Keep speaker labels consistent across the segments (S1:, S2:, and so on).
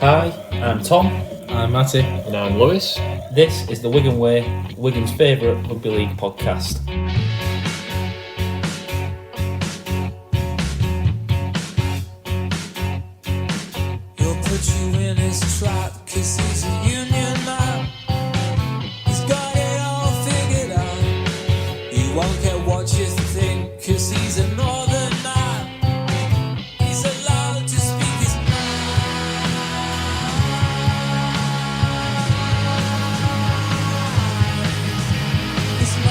S1: Hi, I'm Tom.
S2: I'm Matty.
S3: And I'm Lewis.
S1: This is the Wigan Way, Wigan's favourite rugby league podcast.
S4: He'll put you in his trap, 'cause he's a union man. He's got it all figured out. He won't care what you think, 'cause he's a northern man. He's allowed to speak his mind. His mind.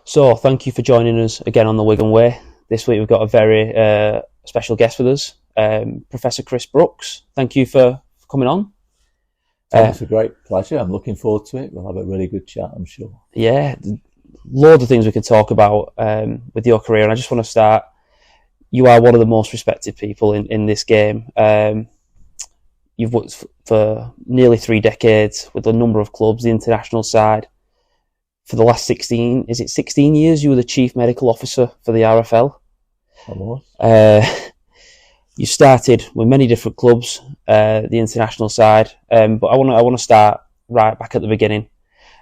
S1: So, thank you for joining us again on the Wigan Way. This week we've got a very special guest with us, Professor Chris Brookes. Thank you for coming on.
S3: It's a great pleasure. I'm looking forward to it. We'll have a really good chat, I'm sure.
S1: Yeah, loads of things we can talk about with your career, and I just want to start. You are one of the most respected people in this game. You've worked for nearly 3 decades with a number of clubs, the international side. For the last 16 years, you were the Chief Medical Officer for the RFL.
S3: I was.
S1: You started with many different clubs, the international side, but I want to start right back at the beginning.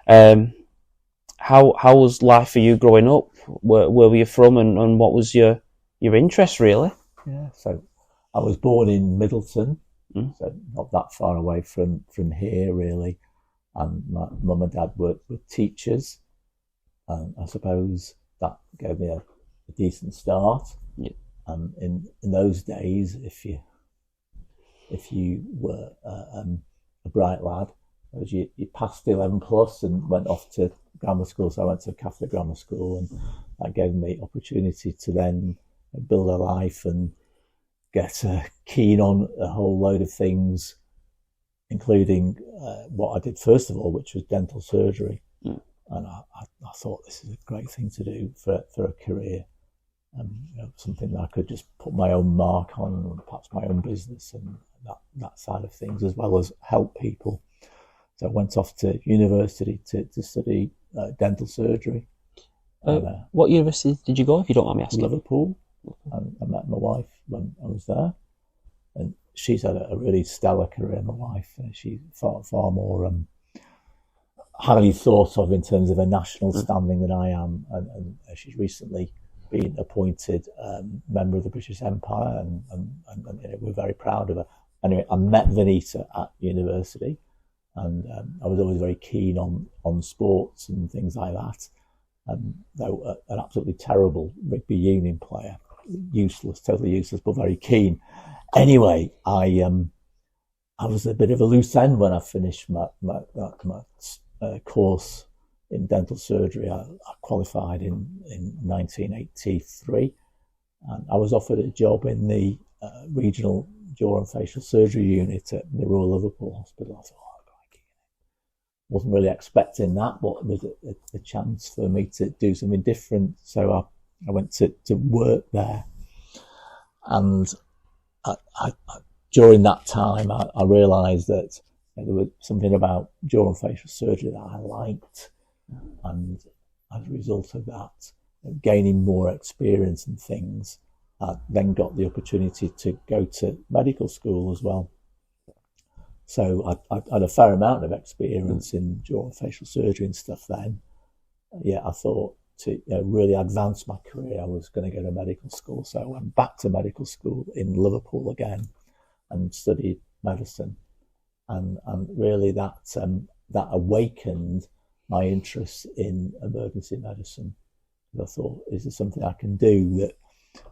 S1: How was life for you growing up? Where were you from, and what was your interest really?
S3: Yeah, so I was born in Middleton, so not that far away from here really. And my mum and dad were teachers, and I suppose that gave me a decent start.
S1: Yeah.
S3: And in those days, if you were a bright lad, you passed 11 plus and went off to grammar school. So I went to Catholic grammar school, and that gave me opportunity to then build a life and get keen on a whole load of things, including what I did first of all, which was dental surgery. And I thought this is a great thing to do for a career, and something that I could just put my own mark on, and perhaps my own business and that side of things, as well as help people. So I went off to university to study dental surgery.
S1: What university did you go, if you don't mind me asking?
S3: Liverpool. And I met my wife when I was there, and she's had a really stellar career, my wife. She's far more highly thought of in terms of a national standing than I am, and she's recently been appointed member of the British Empire, and we're very proud of her. Anyway, I met Vanita at university, and I was always very keen on sports and things like that. Though an absolutely terrible rugby union player, totally useless, but very keen. Anyway, I was a bit of a loose end when I finished my course in dental surgery. I qualified in 1983, and I was offered a job in the regional jaw and facial surgery unit at the Royal Liverpool Hospital. I thought, wasn't really expecting that, but it was a chance for me to do something different. So I went to work there, and during that time, I realised that there was something about jaw and facial surgery that I liked, and as a result of that, gaining more experience and things, I then got the opportunity to go to medical school as well. So I had a fair amount of experience in jaw and facial surgery and stuff then. Yeah, I thought to really advance my career, I was going to go to medical school. So I went back to medical school in Liverpool again and studied medicine. And really that awakened my interest in emergency medicine. I thought, is there something I can do that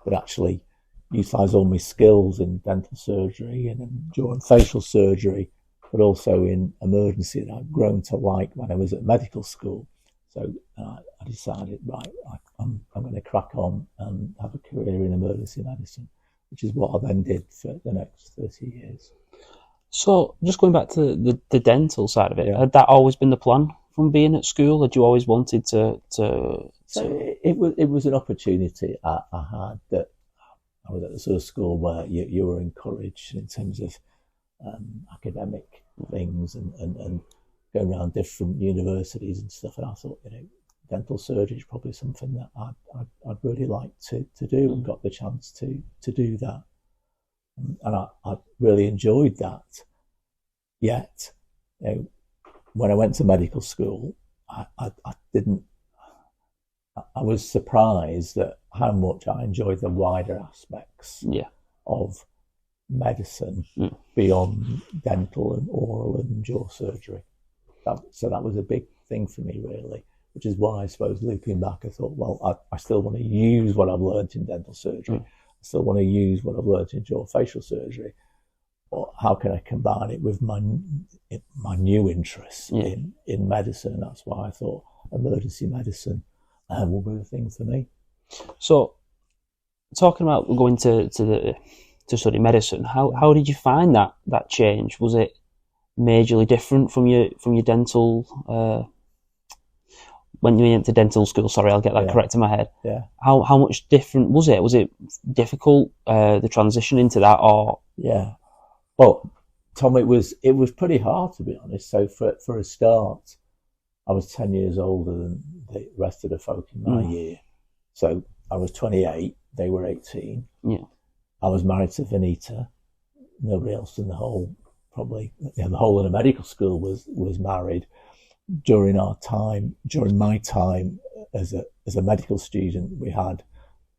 S3: would actually utilise all my skills in dental surgery and in jaw and facial surgery, but also in emergency that I've grown to like when I was at medical school. So I decided, right, I'm going to crack on and have a career in emergency medicine, which is what I then did for the next 30 years.
S1: So, just going back to the dental side of it, had that always been the plan from being at school? Had you always wanted to? So
S3: it was an opportunity I had, that I was at the sort of school where you were encouraged in terms of academic things and going around different universities and stuff. And I thought, dental surgery is probably something that I'd really like to do, and got the chance to do that. And I really enjoyed that. Yet, when I went to medical school, I was surprised at how much I enjoyed the wider aspects of medicine beyond dental and oral and jaw surgery. So that was a big thing for me, really, which is why I suppose, looping back, I thought, well, I still want to use what I've learned in dental surgery. I still want to use what I've learned in jaw facial surgery. Or how can I combine it with my new interests in medicine? And that's why I thought emergency medicine will be the thing for me.
S1: So, talking about going to study medicine, how did you find that change? Was it majorly different from your dental when you went to dental school? Sorry, I'll get that correct in my head.
S3: Yeah.
S1: How much different was it? Was it difficult, the transition into that, or?
S3: Yeah. Well, Tom, it was pretty hard, to be honest. So for a start, I was 10 years older than the rest of the folk in my year. So I was 28, they were 18.
S1: Yeah.
S3: I was married to Vanita. Nobody else in the whole, probably, the whole of the medical school was married. During my time as a medical student, we had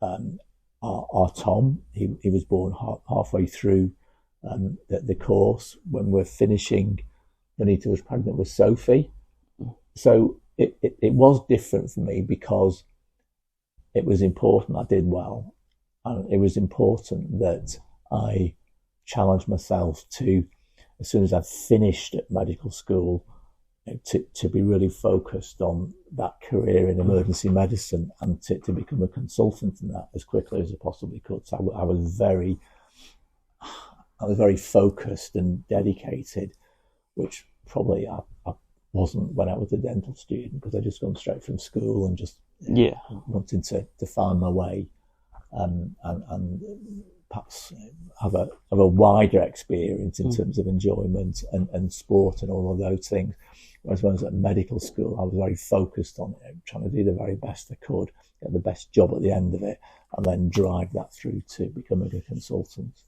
S3: our Tom. He was born halfway through the course. When we're finishing, Vanita was pregnant with Sophie. So it was different for me because it was important I did well, and it was important that I challenged myself to, as soon as I finished at medical school, to be really focused on that career in emergency medicine, and to become a consultant in that as quickly as I possibly could. So I was very focused and dedicated, which probably I wasn't when I was a dental student, because I just gone straight from school and just wanting to find my way and perhaps have a wider experience in terms of enjoyment and sport and all of those things. Whereas when I was at medical school, I was very focused on it, trying to do the very best I could, get the best job at the end of it, and then drive that through to becoming a consultant.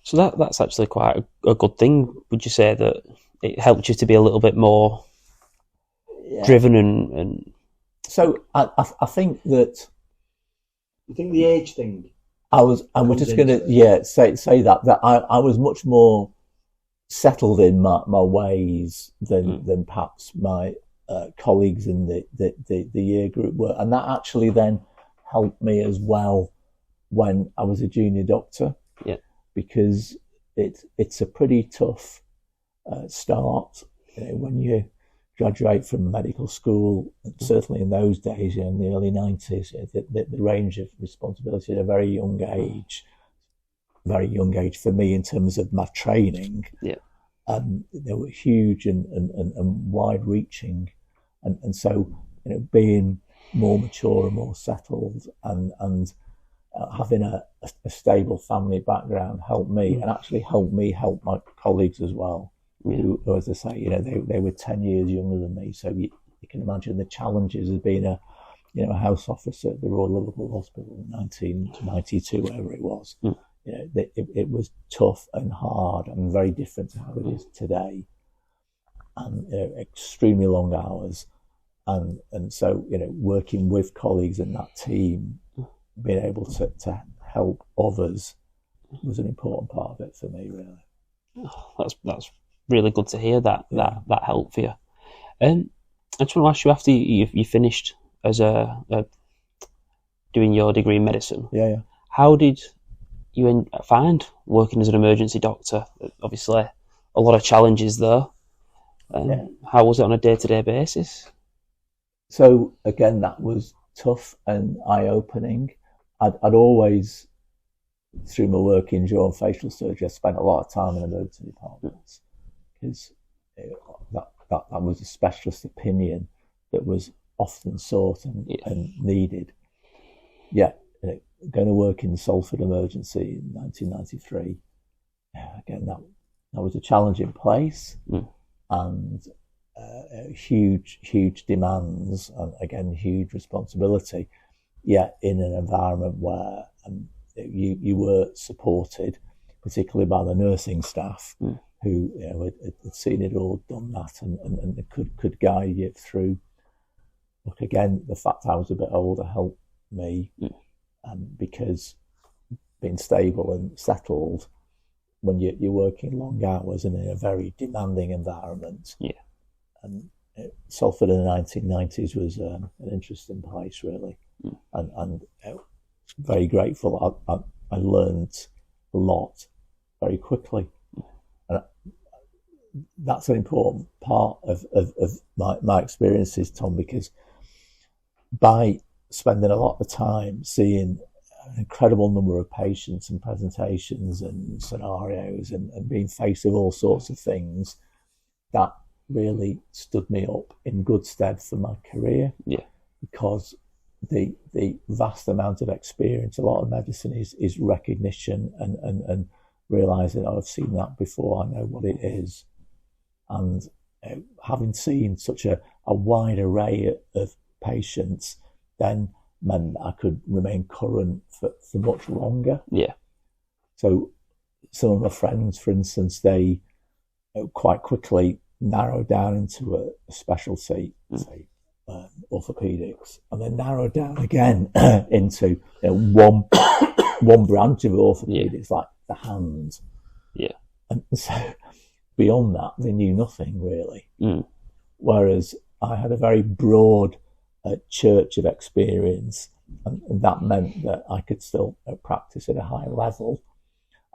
S1: So that's actually quite a good thing. Would you say that it helped you to be a little bit more driven and?
S3: So I think that.
S2: You think the age thing?
S3: We're just going to say that I was much more settled in my ways than perhaps my colleagues in the year group were, and that actually then helped me as well when I was a junior doctor.
S1: Yeah. Because
S3: it's a pretty tough start when you graduate from medical school. Certainly in those days, in the early 90s, the range of responsibility at a very young age for me in terms of my training.
S1: Yeah.
S3: They were huge and wide-reaching, and so being more mature and more settled and having a stable family background helped me, and actually helped me help my colleagues as well. Who, as I say, they were 10 years younger than me, so you can imagine the challenges of being a house officer at the Royal Liverpool Hospital in 1992, wherever it was. It was tough and hard and very different to how it is today, and extremely long hours, and so working with colleagues in that team, being able to help others was an important part of it for me, really.
S1: That's really good to hear that helped for you. I just want to ask you, after you finished as doing your degree in medicine, how did you find working as an emergency doctor? Obviously, a lot of challenges there. How was it on a day-to-day basis?
S3: So again, that was tough and eye-opening. I'd always, through my work in jaw and facial surgery, I spent a lot of time in emergency departments, because that was a specialist opinion that was often sought and needed. Going to work in Salford Emergency in 1993, again, that was a challenging place, and huge demands and again huge responsibility, yet in an environment where you were supported, particularly by the nursing staff who had seen it all, done that, and could guide you through. Look, again, the fact I was a bit older helped me, because being stable and settled when you're working long hours and in a very demanding environment. Yeah. And Salford in the 1990s was an interesting place, really, and very grateful. I learned a lot very quickly, and that's an important part of my experiences, Tom, because by spending a lot of time seeing an incredible number of patients and presentations and scenarios and being faced with all sorts of things, that really stood me up in good stead for my career. Yeah. Because the vast amount of experience, a lot of medicine is recognition and realising, I've seen that before, I know what it is. And having seen such a wide array of patients then meant that I could remain current for much longer. Yeah. So some of my friends, for instance, they quite quickly narrowed down into a specialty, say orthopedics, and then narrowed down again into one branch of orthopedics, like the hands. Yeah. And so beyond that, they knew nothing really. Whereas I had a very broad church of experience, and that meant that I could still practice at a high level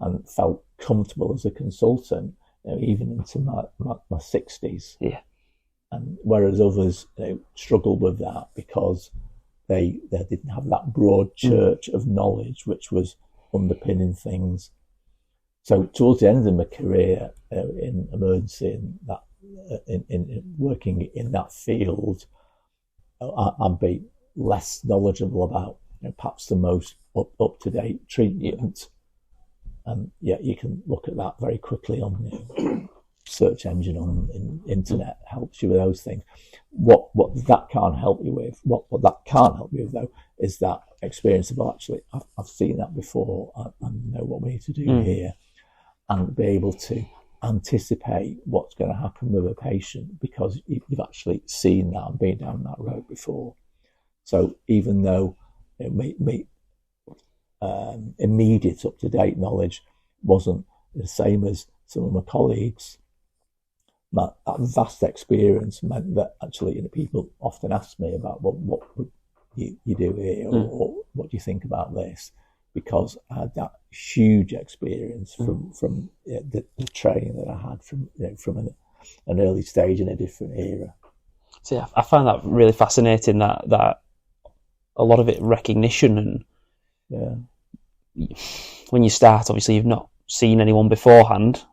S3: and felt comfortable as a consultant, even into my 60s. Yeah. And whereas others struggled with that because they didn't have that broad church of knowledge which was underpinning things. So towards the end of my career in emergency and that in working in that field, I'd be less knowledgeable about perhaps the most up-to-date treatment. And yet you can look at that very quickly on the search engine on internet, helps you with those things. What that can't help you with, what that can't help you with though, is that experience of actually, I've seen that before, I know what we need to do here, and be able to anticipate what's going to happen with a patient because you've actually seen that and been down that road before. So even though immediate up-to-date knowledge wasn't the same as some of my colleagues, that vast experience meant that actually people often ask me about what would you do here or what do you think about this, because I had that huge experience from the training that I had from an early stage in a different era.
S1: See, I find that really fascinating, that a lot of it recognition, and when you start, obviously you've not seen anyone beforehand.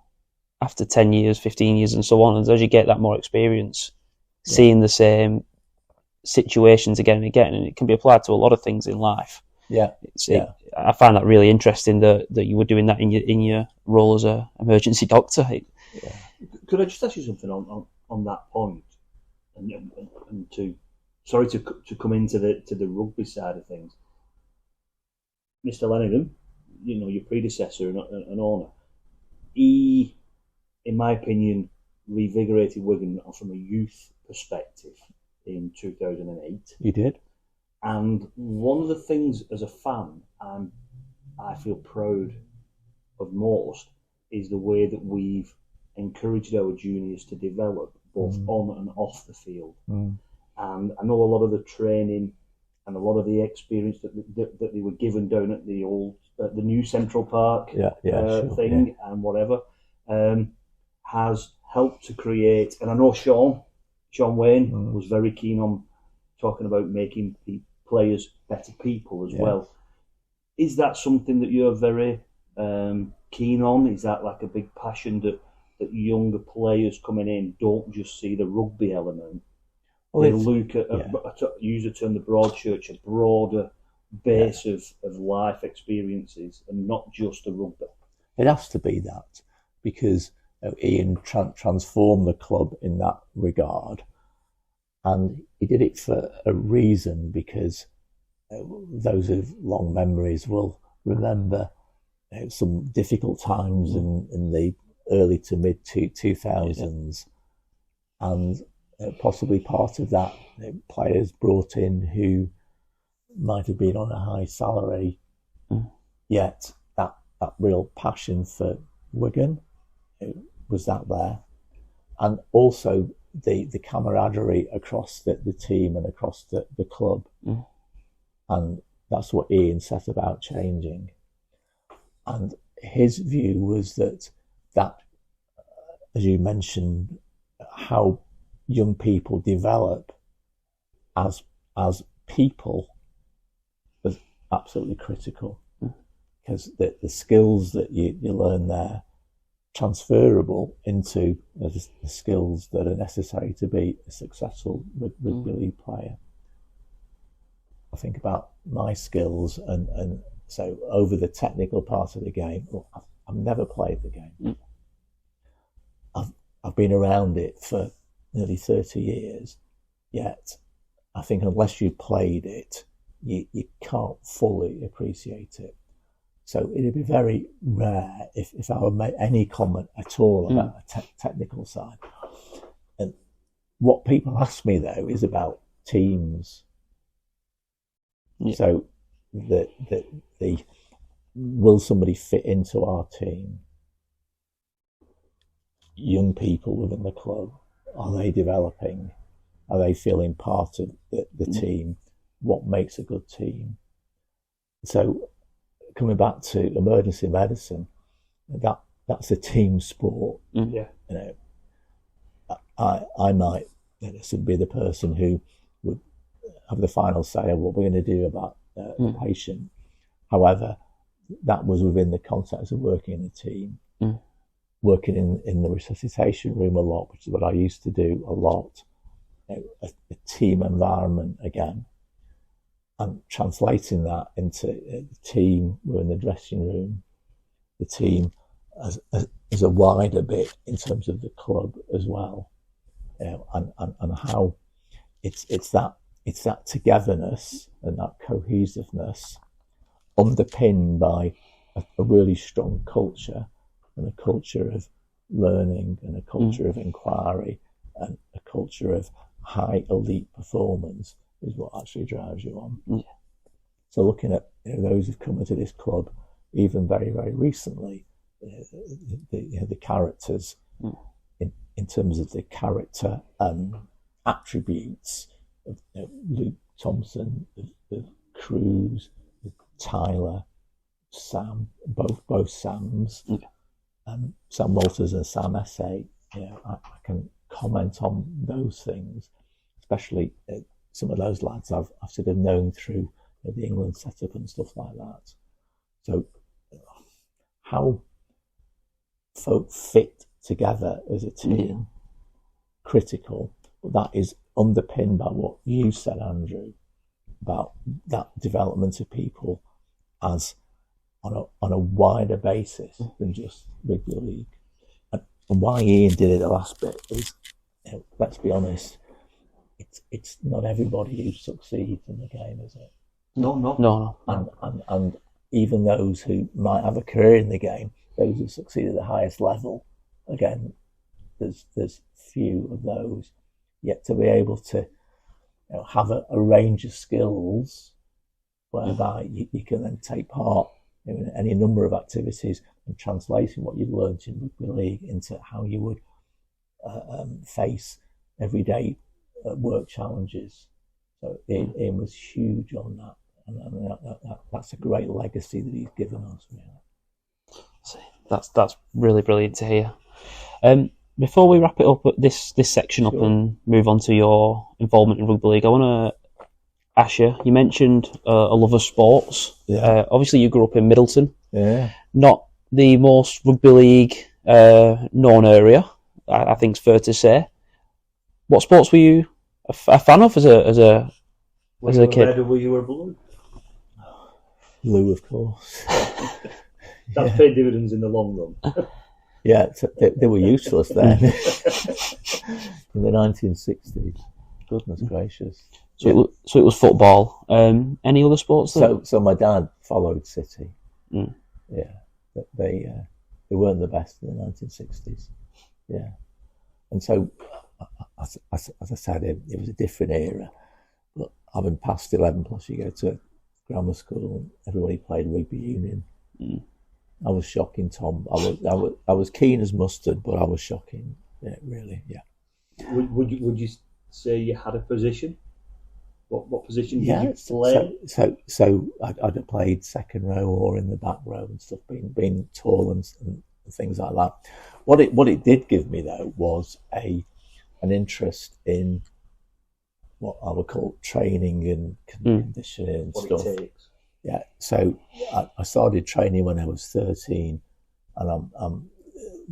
S1: After 10 years, 15 years and so on, and as you get that more experience, seeing the same situations again and again, and it can be applied to a lot of things in life. I find that really interesting that you were doing that in your role as a emergency doctor.
S2: Could I just ask you something on that point, and to come into the rugby side of things, Mr. Lenigan, your predecessor and owner, he, in my opinion, revigorated Wigan from a youth perspective in 2008.
S3: He did.
S2: And one of the things as a fan I feel proud of most is the way that we've encouraged our juniors to develop both on and off the field. And I know a lot of the training and a lot of the experience that they were given down at the new Central Park thing and whatever has helped to create. And I know Sean Wayne was very keen on talking about making players better people as well. Is that something that you're very keen on? Is that like a big passion that younger players coming in don't just see the rugby element? They look at, use the term, the broad church, a broader base of life experiences and not just the rugby.
S3: It has to be that, because Ian transformed the club in that regard, and he did it for a reason, because those with long memories will remember some difficult times in the early to mid 2000s, and possibly part of that, players brought in who might have been on a high salary, yet that real passion for Wigan was that there, and also the camaraderie across the team and across the club, and that's what Ian set about changing. And his view was that, as you mentioned, how young people develop as people was absolutely critical, because the skills that you learn there transferable into the skills that are necessary to be a successful rugby league player. I think about my skills, and so over the technical part of the game, I've never played the game. I've been around it for nearly 30 years, yet I think unless you played it, you can't fully appreciate it. So it'd be very rare if I would make any comment at all about a technical side. And what people ask me, though, is about teams. Yeah. So the will somebody fit into our team? Young people within the club, are they developing? Are they feeling part of the team? What makes a good team? So coming back to emergency medicine, that's a team sport.
S2: Yeah.
S3: You know, I might be the person who would have the final say of what we're going to do about a patient. However, that was within the context of working in a team, working in the resuscitation room a lot, which is what I used to do a lot. You know, a team environment again, and translating that into the team. We're in the dressing room, the team as a wider bit in terms of the club as well, you know, and how it's that togetherness and that cohesiveness underpinned by a really strong culture, and a culture of learning, and a culture of inquiry, and a culture of high elite performance is what actually drives you on. Yeah. So looking at those who've come into this club, even very, very recently, the characters, in terms of the character attributes of Luke Thompson, of Cruz, Tyler, Sam, both Sams, Sam Walters and Sam Essay. I can comment on those things, especially some of those lads I've sort of known through the England setup and stuff like that. So how folk fit together as a team, critical, but that is underpinned by what you said, Andrew, about that development of people as on a wider basis than just rugby league. And why Ian did it the last bit is, let's be honest, it's not everybody who succeeds in the game, is it?
S2: No.
S3: And even those who might have a career in the game, those who succeed at the highest level, again, there's few of those. Yet to be able to have a range of skills whereby you can then take part in any number of activities and translating what you've learned in rugby league into how you would face everyday work challenges. So Ian was huge on that, and that's a great legacy that he's given us.
S1: See, that's really brilliant to hear. Before we wrap it up, this section up, and move on to your involvement in rugby league, I want to ask you. You mentioned a love of sports. Yeah. Obviously, you grew up in Middleton. Yeah. Not the most rugby league known area, I think it's fair to say. What sports were you a fan of as a kid?
S2: Red or were you a blue?
S3: Blue, of course.
S2: That's paid dividends in the long run.
S3: Yeah, they were useless then in the 1960s. Goodness gracious.
S1: So it was football. Any other sports?
S3: So my dad followed City.
S1: Mm.
S3: Yeah, they weren't the best in the 1960s. Yeah, and so as I said, it was a different era. But having passed 11 plus, you go to grammar school. Everybody played rugby union.
S1: Mm.
S3: I was shocking, Tom. I was keen as mustard, but I was shocking. Yeah, really. Yeah.
S2: Would you say you had a position? What position did you play?
S3: So I'd have played second row or in the back row and stuff, being tall and things like that. What it did give me though was an interest in what I would call training and conditioning and
S2: what
S3: stuff.
S2: It takes.
S3: Yeah, so I started training when I was 13, and I'm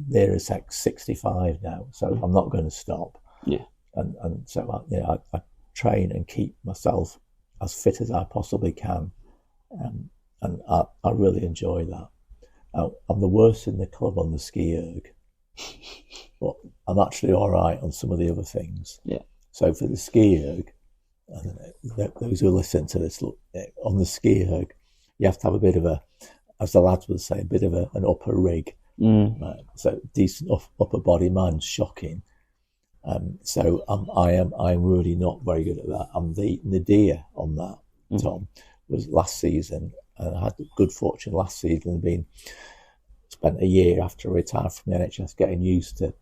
S3: near as 65 now, so I'm not going to stop.
S1: Yeah,
S3: and so I train and keep myself as fit as I possibly can, and I really enjoy that. Now, I'm the worst in the club on the ski erg, but I'm actually all right on some of the other things.
S1: Yeah.
S3: So for the ski erg, those who listen to this, look, on the ski erg, you have to have a bit of a, as the lads would say, a bit of an upper rig. Right? So decent upper body. Mine's shocking. So I'm really not very good at that. I'm the nadir on that. Tom, was last season, and I had good fortune last season and spent a year after I retired from the NHS getting used to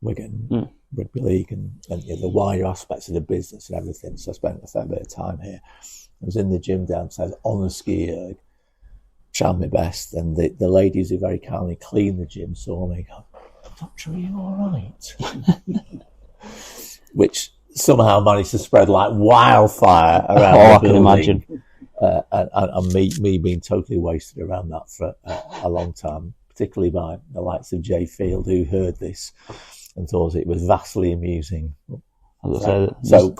S3: Wigan rugby league and the wider aspects of the business and everything. So I spent a fair bit of time here. I was in the gym downstairs on the ski erg, trying my best, and the ladies who very kindly cleaned the gym saw me go, "Doctor, are you all right?" Which somehow managed to spread like wildfire around the building. I can imagine. And me being totally wasted around that for a long time, particularly by the likes of Jay Field, who heard this and thought it was vastly amusing. So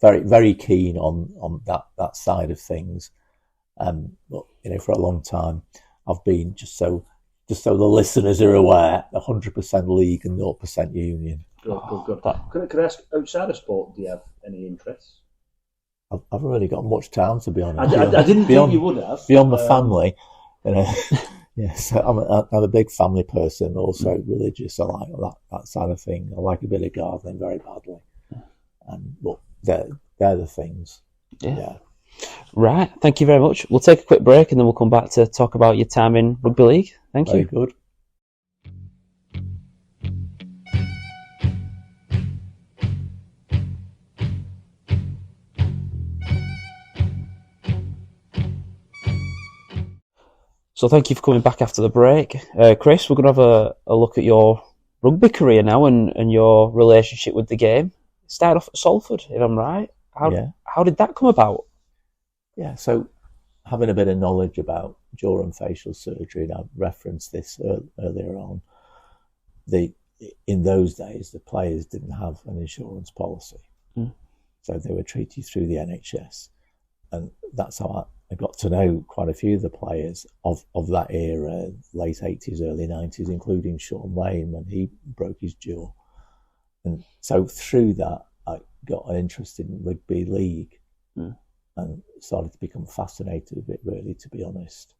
S3: very, very keen on that side of things. But for a long time, I've been just so the listeners are aware, 100% league and 0% union.
S2: Good. Could I ask, outside of sport, do you have any interests?
S3: I've really got much time, to be honest.
S2: I didn't think you would have.
S3: Beyond the family, yes, I'm a big family person, also religious. I like that side of thing. I like a bit of gardening very badly. But they're the things. Yeah.
S1: Right. Thank you very much. We'll take a quick break and then we'll come back to talk about your time in rugby league. Thank you.
S3: Very good.
S1: So thank you for coming back after the break. Chris, we're going to have a look at your rugby career now and your relationship with the game. Started off at Salford, if I'm right. How did that come about?
S3: Yeah, so having a bit of knowledge about jaw and facial surgery, and I've referenced this earlier on, in those days, the players didn't have an insurance policy. So they were treated through the NHS. And that's how I got to know quite a few of the players of that era, late 80s, early 90s, including Sean Lane when he broke his jaw. And so through that, I got an interest in rugby league and started to become fascinated with it, really, to be honest.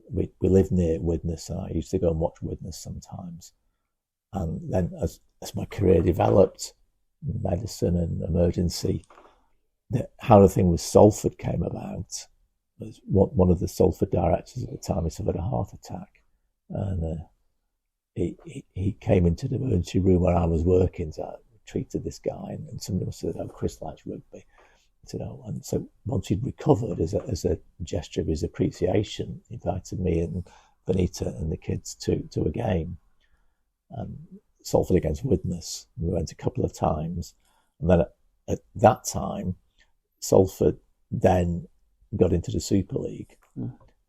S3: We lived near Widnes, and I used to go and watch Widnes sometimes. And then as my career developed, medicine and emergency, how the thing with Salford came about was one of the Salford directors at the time, he suffered a heart attack, and he came into the emergency room where I was working, so I treated this guy, and somebody must have said, "Oh, Chris likes rugby." I said, "Oh," and so once he'd recovered, as a gesture of his appreciation, he invited me and Benita and the kids to a game, Salford against Widnes. We went a couple of times, and then at that time, Salford then got into the Super League,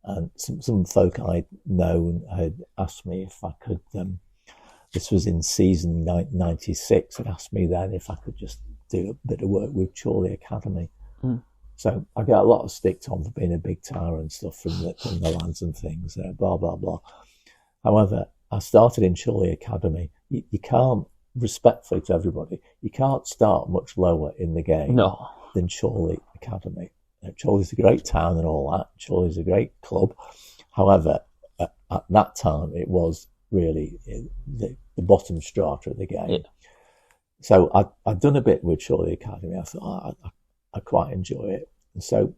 S3: and some folk I'd known had asked me if I could, this was in season 96, had asked me then if I could just do a bit of work with Chorley Academy. So I got a lot of stick on for being a big tower and stuff from the lads and things, blah, blah, blah. However, I started in Chorley Academy. You can't, respectfully to everybody, you can't start much lower in the game than Chorley Academy. Chorley's a great town and all that. Chorley's a great club. However, at that time, it was really the bottom strata of the game. Yeah. So I'd done a bit with Chorley Academy. I thought, I quite enjoy it. And so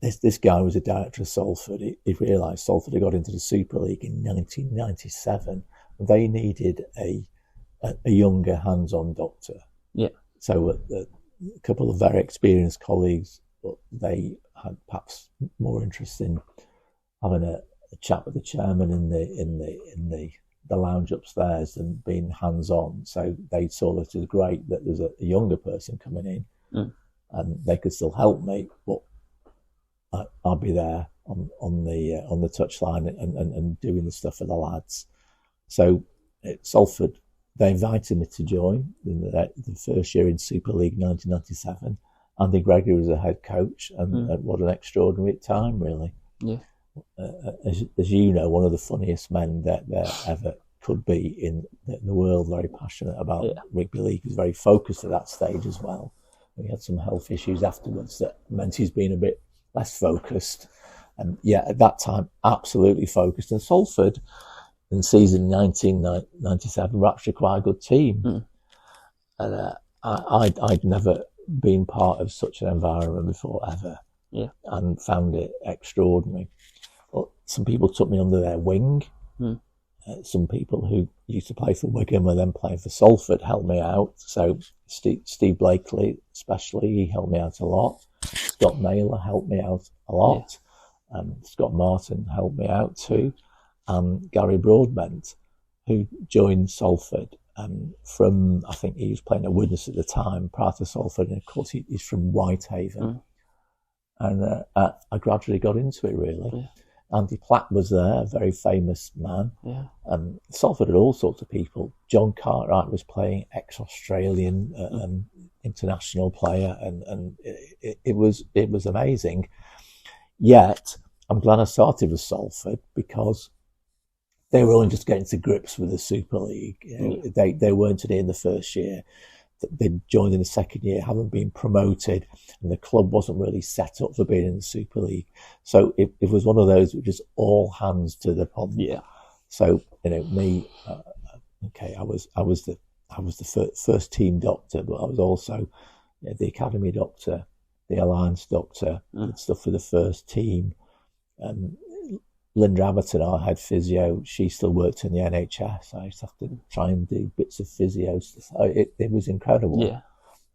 S3: this guy was a director of Salford. He realised Salford had got into the Super League in 1997. They needed a younger hands-on doctor.
S1: Yeah.
S3: So a couple of very experienced colleagues, but they had perhaps more interest in having a chat with the chairman in the lounge upstairs than being hands-on. So they saw it as great that there's a younger person coming in, and they could still help me, but I'll be there on the touchline and doing the stuff for the lads. So at Salford, they invited me to join in the first year in Super League 1997. Andy Gregory was the head coach, and what an extraordinary time, really.
S1: Yeah.
S3: As you know, one of the funniest men that there ever could be in the world, very passionate about rugby league. He was very focused at that stage as well. He had some health issues afterwards that meant he's been a bit less focused. And at that time, absolutely focused. And Salford, in season 1997, were actually quite a good team. And I'd never been part of such an environment before, ever.
S1: Yeah.
S3: And found it extraordinary. Well, some people took me under their wing. Some people who used to play for Wigan were then playing for Salford helped me out. So Steve Blakely, especially, he helped me out a lot. Scott Naylor helped me out a lot. Scott Martin helped me out too. Gary Broadbent, who joined Salford from, I think he was playing at Widnes at the time, prior to Salford, and of course he's from Whitehaven. And I gradually got into it, really. Yeah. Andy Platt was there, a very famous man.
S1: Yeah.
S3: Salford had all sorts of people. John Cartwright was playing, ex-Australian international player, and it was amazing. Yet, I'm glad I started with Salford because they were only just getting to grips with the Super League. They weren't in the first year. They joined in the second year, haven't been promoted, and the club wasn't really set up for being in the Super League. So it was one of those which is all hands to the pump.
S1: Yeah.
S3: So me, I was the first team doctor, but I was also the academy doctor, the alliance doctor, and stuff for the first team. Linda Aberton, our head physio, she still worked in the NHS. I used to have to try and do bits of physio stuff. It was incredible.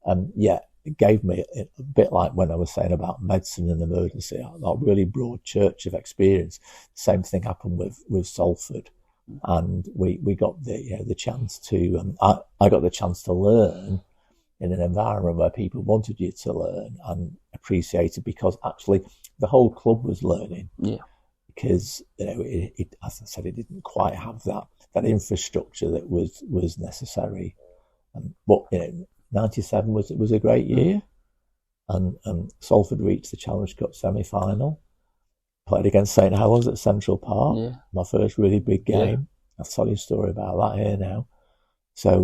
S1: Yeah.
S3: It gave me a bit like when I was saying about medicine and emergency, a really broad church of experience. The same thing happened with Salford. And we got the chance to, I got the chance to learn in an environment where people wanted you to learn and appreciate it, because actually the whole club was learning.
S1: Yeah.
S3: Because it, as I said, it didn't quite have that infrastructure that was necessary. But 97 was a great year, and Salford reached the Challenge Cup semi-final. Played against St Helens at Central Park.
S1: Yeah. My
S3: first really big game. Yeah. I'll tell you a story about that here now. So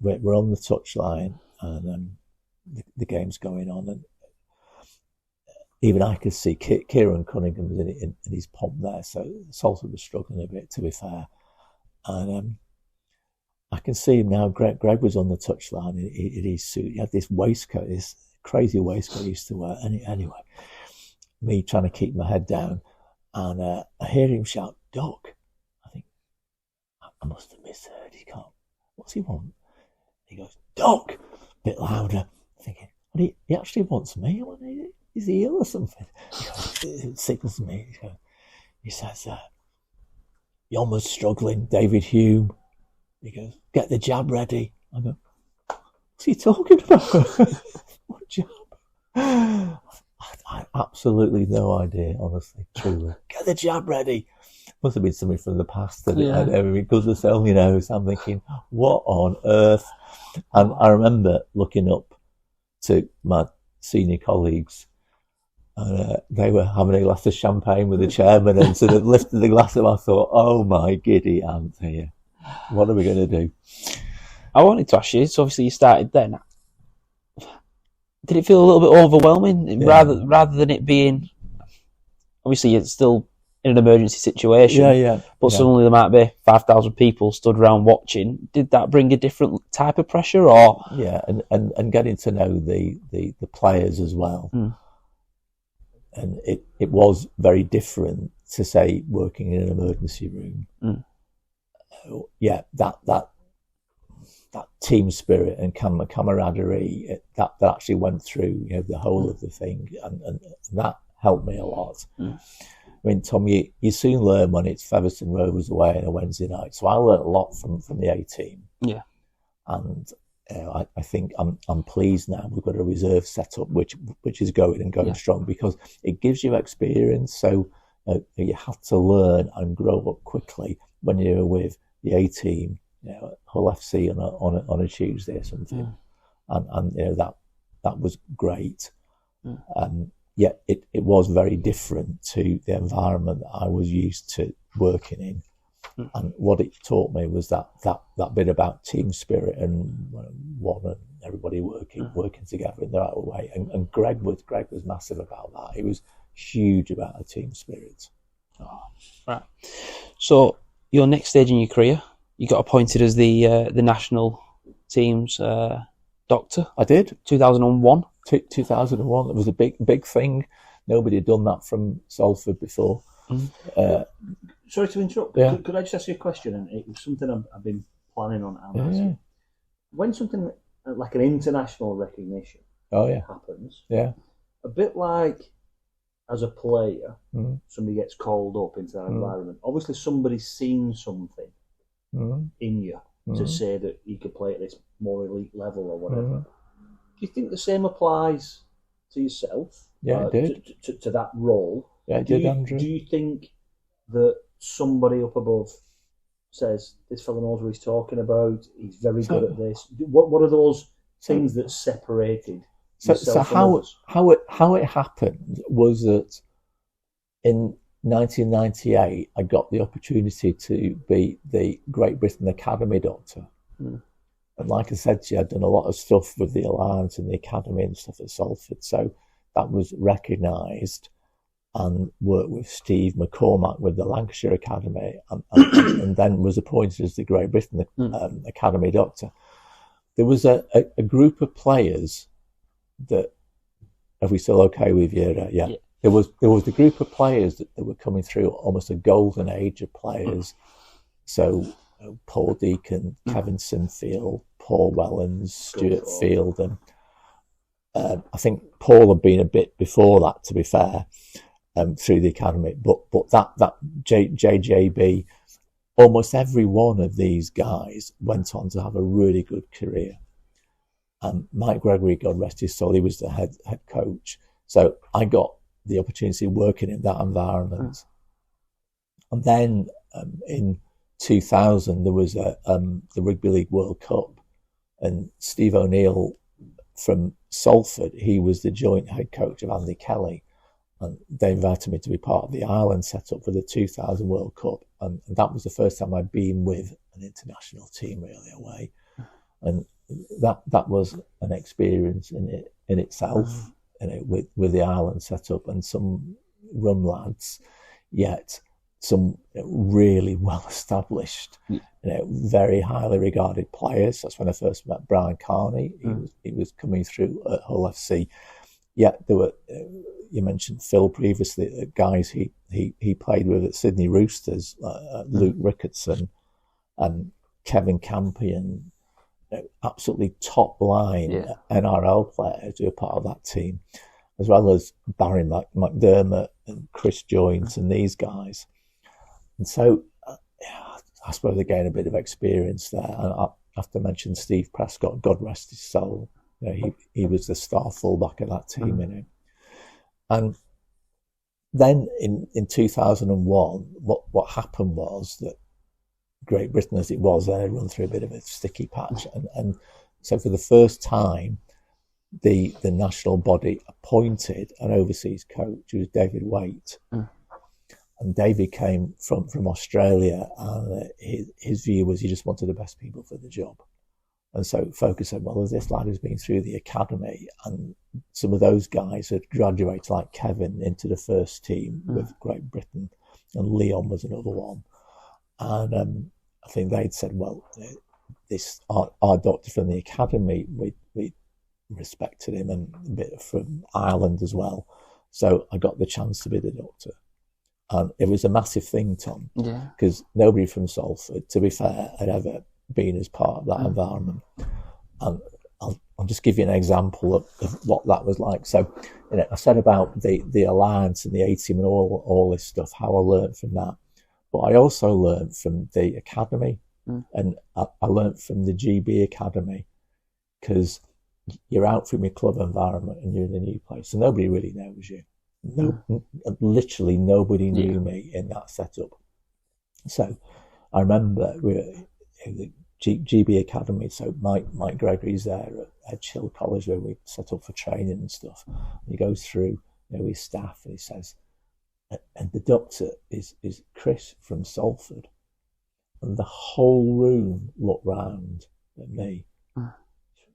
S3: we're on the touchline, and the game's going on, and even I could see Kieran Cunningham was in his pomp there, so Salford was struggling a bit, to be fair. And I can see him now. Greg was on the touchline in his suit. He had this waistcoat, this crazy waistcoat he used to wear. Anyway, me trying to keep my head down, and I hear him shout, "Doc!" I think I must have misheard. He can't. What's he want? He goes, "Doc!" A bit louder. Thinking, he actually wants me. Is he ill or something? He signals me. He says, "Yonma's struggling, David Hume." He goes, "Get the jab ready." I go, "What's he talking about?" What jab? I had absolutely no idea, honestly, truly. "Get the jab ready." Must have been something from the past that I'd ever been good to sell, So I'm thinking, what on earth? And I remember looking up to my senior colleagues And they were having a glass of champagne with the chairman and sort of lifted the glass up. I thought, oh my giddy aunt here. What are we going to do?
S1: I wanted to ask you, so obviously you started then. Did it feel a little bit overwhelming rather than it being, obviously it's still in an emergency situation, but suddenly there might be 5,000 people stood around watching. Did that bring a different type of pressure, or?
S3: Yeah, and getting to know the players as well. And it was very different to, say, working in an emergency room. That team spirit and camaraderie that actually went through, you know, the whole of the thing, and that helped me a lot. I mean, Tom, you soon learn when it's Featherstone Rovers away on a Wednesday night. So I learned a lot from the A team. Yeah, and I think I'm pleased now we've got a reserve set up which is going strong, because it gives you experience. So you have to learn and grow up quickly when you're with the A team, you know, at Hull FC on a Tuesday or something, and you know that was great. Yet it was very different to the environment that I was used to working in. And what it taught me was that bit about team spirit and everybody working together in the right way. And Greg was massive about that. He was huge about the team spirit.
S1: Oh, right. So your next stage in your career, you got appointed as the national team's doctor.
S3: I did.
S1: 2001.
S3: 2001. It was a big thing. Nobody had done that from Salford before.
S2: Sorry to interrupt.
S3: Yeah.
S2: Could I just ask you a question? And it was something I've been planning on asking. When something like an international recognition happens, a bit like as a player, somebody gets called up into that environment. Obviously, somebody's seen something in you to say that you could play at this more elite level or whatever. Do you think the same applies to yourself?
S3: Yeah, it did.
S2: To that role?
S3: Yeah, it did, Andrew.
S2: Do you think that somebody up above says, this fellow knows what he's talking about, he's very good at this? What are those things that separated yourself from others?
S3: How it happened was that in 1998 I got the opportunity to be the Great Britain Academy doctor. And like I said to you, I'd done a lot of stuff with the Alliance and the Academy and stuff at Salford, so that was recognised, and worked with Steve McCormack with the Lancashire Academy, and then was appointed as the Great Britain Academy doctor. There was a group of players that, are we still okay with you? Yeah. There was a group of players that were coming through almost a golden age of players. So Paul Deacon, Kevin Sinfield, Paul Wellens, Stuart Field, and I think Paul had been a bit before that, to be fair, through the academy. But that JJB, almost every one of these guys went on to have a really good career. Mike Gregory, God rest his soul, he was the head coach. So I got the opportunity of working in that environment. And then in 2000 there was the Rugby League World Cup, and Steve O'Neill from Salford, he was the joint head coach of Andy Kelly, and they invited me to be part of the Ireland setup for the 2000 World Cup, and that was the first time I'd been with an international team really away, and that was an experience in itself, with the Ireland setup and some run lads, yet some really well-established, very highly regarded players. That's when I first met Brian Carney. He was coming through at Hull FC. Yet there were, you mentioned Phil previously, the guys he played with at Sydney Roosters, Luke Ricketson and Kevin Campion, absolutely top line NRL players who are part of that team, as well as Barry McDermott and Chris Joynes and these guys. And so I suppose again a bit of experience there. And I have to mention Steve Prescott, God rest his soul. He was the star fullback of that team, And then in 2001, what happened was that Great Britain, as it was, then had run through a bit of a sticky patch, and so for the first time, the national body appointed an overseas coach, who was David Waite. And David came from Australia, and his view was he just wanted the best people for the job. And so Focus said, well, there's this lad who's been through the academy, and some of those guys had graduated, like Kevin, into the first team with Great Britain, and Leon was another one. And I think they'd said, well, this our doctor from the academy, we respected him, and a bit from Ireland as well. So I got the chance to be the doctor. And it was a massive thing, Tom, because nobody from Salford, to be fair, had ever been as part of that environment. And I'll just give you an example of what that was like. So, I said about the alliance and the A-team and all this stuff, how I learned from that. But I also learned from the academy, and I learned from the GB academy, because you're out from your club environment and you're in a new place, so nobody really knows you. Literally nobody knew me in that setup. So I remember we were in the GB Academy, so Mike Gregory's there at Chill College, where we set up for training and stuff. And he goes through his staff, and he says, and the doctor is Chris from Salford. And the whole room looked round at me.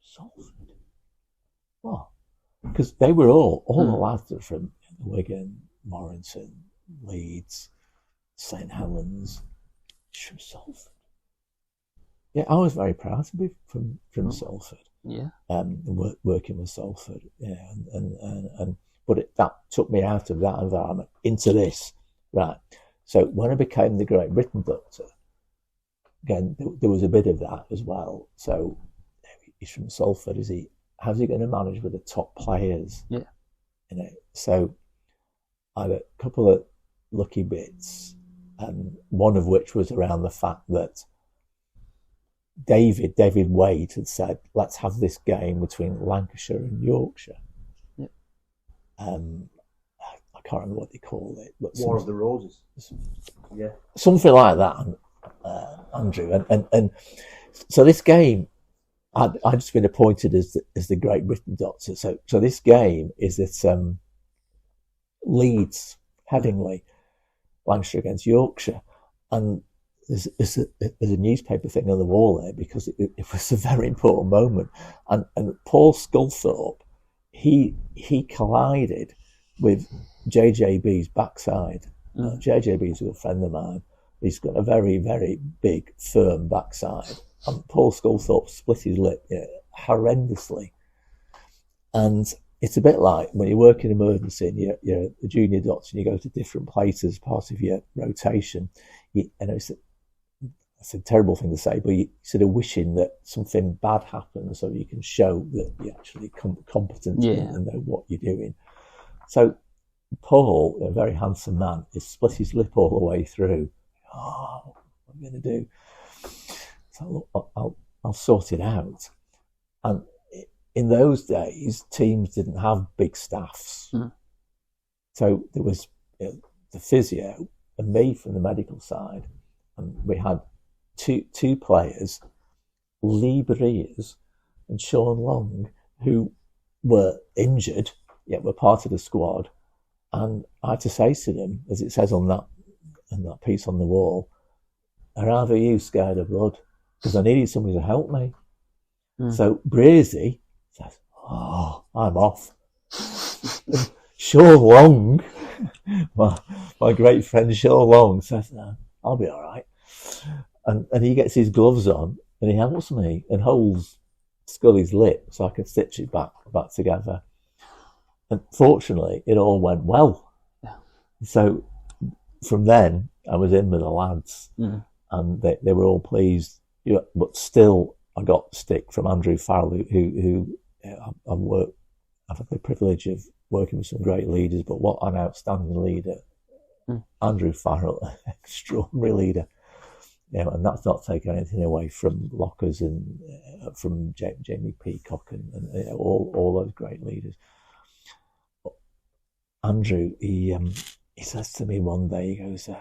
S3: Salford? What? Because they were all the lads are from Wigan, Morrington, Leeds, St Helens, from Salford. Yeah, I was very proud to be from Salford.
S1: Yeah.
S3: Working with Salford. Yeah, but that took me out of that environment into this. Right. So when I became the Great Britain doctor, again, there was a bit of that as well. So he's from Salford. How's he going to manage with the top players?
S1: Yeah.
S3: So I had a couple of lucky bits, one of which was around the fact that David Wade had said, let's have this game between Lancashire and Yorkshire.
S1: Yeah.
S3: I can't remember what they called it. But
S2: War of the Roses. Yeah.
S3: Something like that, Andrew. And so this game, I'd just been appointed as the Great Britain doctor. So this game is at Leeds, Headingley, Lancashire against Yorkshire. And there's a newspaper thing on the wall there, because it was a very important moment. And Paul Sculthorpe, he collided with JJB's backside. JJB's a good friend of mine. He's got a very, very big, firm backside. And Paul Sculthorpe split his lip horrendously. And it's a bit like when you work in emergency and you're a junior doctor and you go to different places as part of your rotation. It's a terrible thing to say, but you're sort of wishing that something bad happens so you can show that you're actually competent and know what you're doing. So Paul, a very handsome man, has split his lip all the way through. Oh, what am I going to do? So I'll sort it out. And in those days, teams didn't have big staffs. So there was the physio and me from the medical side, and we had two players, Lee Breers and Sean Long, who were injured, yet were part of the squad. And I had to say to them, as it says on that piece on the wall, are either of you scared of blood? Because I needed somebody to help me. So Breersy says, oh, I'm off. Sean Long, my great friend Sean Long, says, no, I'll be all right. And he gets his gloves on and he helps me and holds Scully's lip so I can stitch it back together. And fortunately, it all went well.
S1: Yeah.
S3: So from then, I was in with the lads, and they were all pleased. But still, I got stick from Andrew Farrell, who I've had the privilege of working with some great leaders. But what an outstanding leader, Andrew Farrell, extraordinary leader. And that's not taking anything away from Lockers and from Jamie Peacock and all those great leaders. But Andrew, he says to me one day, he goes, the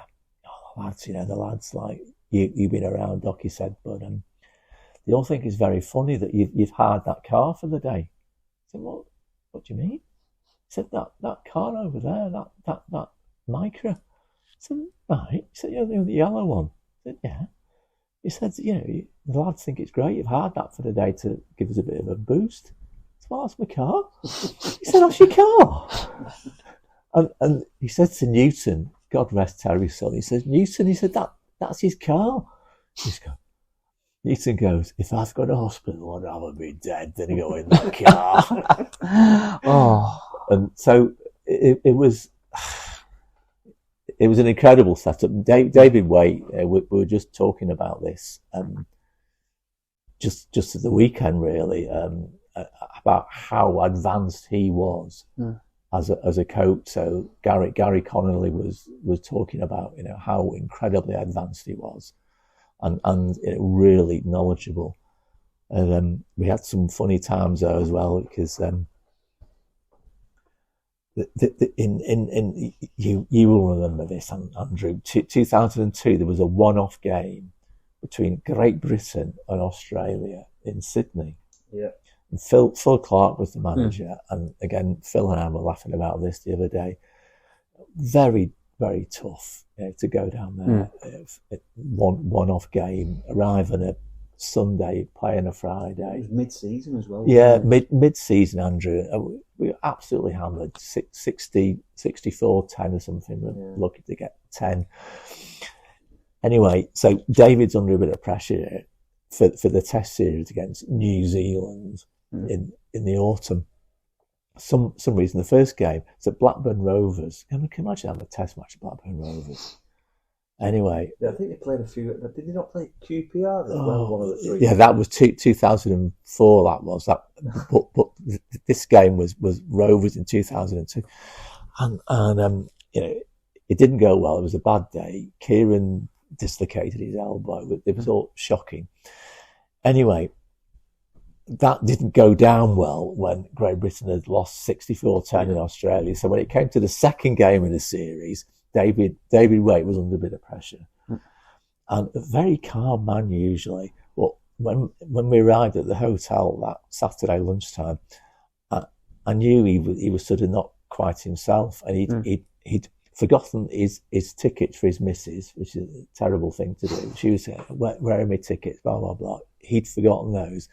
S3: lads like you've been around, Doc, he said, but they all think it's very funny that you've hired that car for the day. said, what do you mean? He said, that car over there, that Micra. I said, right. He said, yeah, the yellow one. I said, yeah. He said, the lads think it's great. You've hired that for the day to give us a bit of a boost. I said, well, that's my car. He said, that's your car. And he said to Newton, God rest Terry's son, he says, Newton, he said, that's his car. Newton goes, if I've got a hospital, I'd rather be dead than go in that car.
S1: Oh.
S3: And so it was an incredible setup. David Waite, we were just talking about this just at the weekend, really, about how advanced he was as a coach. So Gary Connolly was talking about how incredibly advanced he was, and really knowledgeable. And we had some funny times there as well, because you will remember this, Andrew. 2002, there was a one-off game between Great Britain and Australia in Sydney.
S2: Yeah.
S3: And Phil Clark was the manager, and again, Phil and I were laughing about this the other day. Very, very tough to go down there. One-off game, arrive on a Sunday, play on a Friday.
S2: It was mid-season as well.
S3: Yeah, mid-season, Andrew. We were absolutely hammered. 64-10 or something. We're lucky to get 10. Anyway, so David's under a bit of pressure for the test series against New Zealand in the autumn. Some reason the first game is at Blackburn Rovers. I mean, can you imagine having a test match at Blackburn Rovers? Anyway,
S2: I think they played a few. Did they not play QPR as well? One of the three.
S3: Yeah, that was 2004. That was that. But this game was Rovers in 2002, and it didn't go well. It was a bad day. Kieran dislocated his elbow. It was all shocking. Anyway, that didn't go down well when Great Britain had lost 64-10 in Australia. So when it came to the second game of the series, David Waite was under a bit of pressure, and a very calm man usually. But when we arrived at the hotel that Saturday lunchtime, I knew he was sort of not quite himself, and he'd forgotten his tickets for his missus, which is a terrible thing to do. She was saying, "Where are my tickets?" Blah blah blah. He'd forgotten those.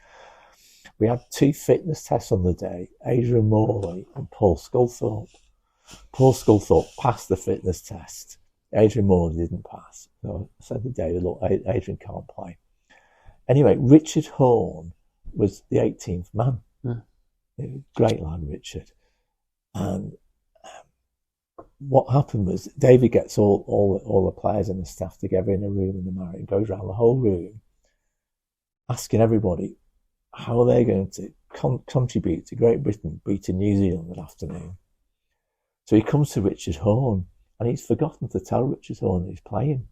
S3: We had 2 fitness tests on the day: Adrian Morley and Paul Sculthorpe. Paul Sculthorpe passed the fitness test. Adrian Morley didn't pass. So I said to David, look, Adrian can't play. Anyway, Richard Horne was the 18th man. Great lad, Richard. And what happened was David gets all the players and the staff together in a room in the Marriott, goes around the whole room asking everybody how are they going to contribute to Great Britain beating New Zealand that afternoon. So he comes to Richard Horne, and he's forgotten to tell Richard Horne that he's playing.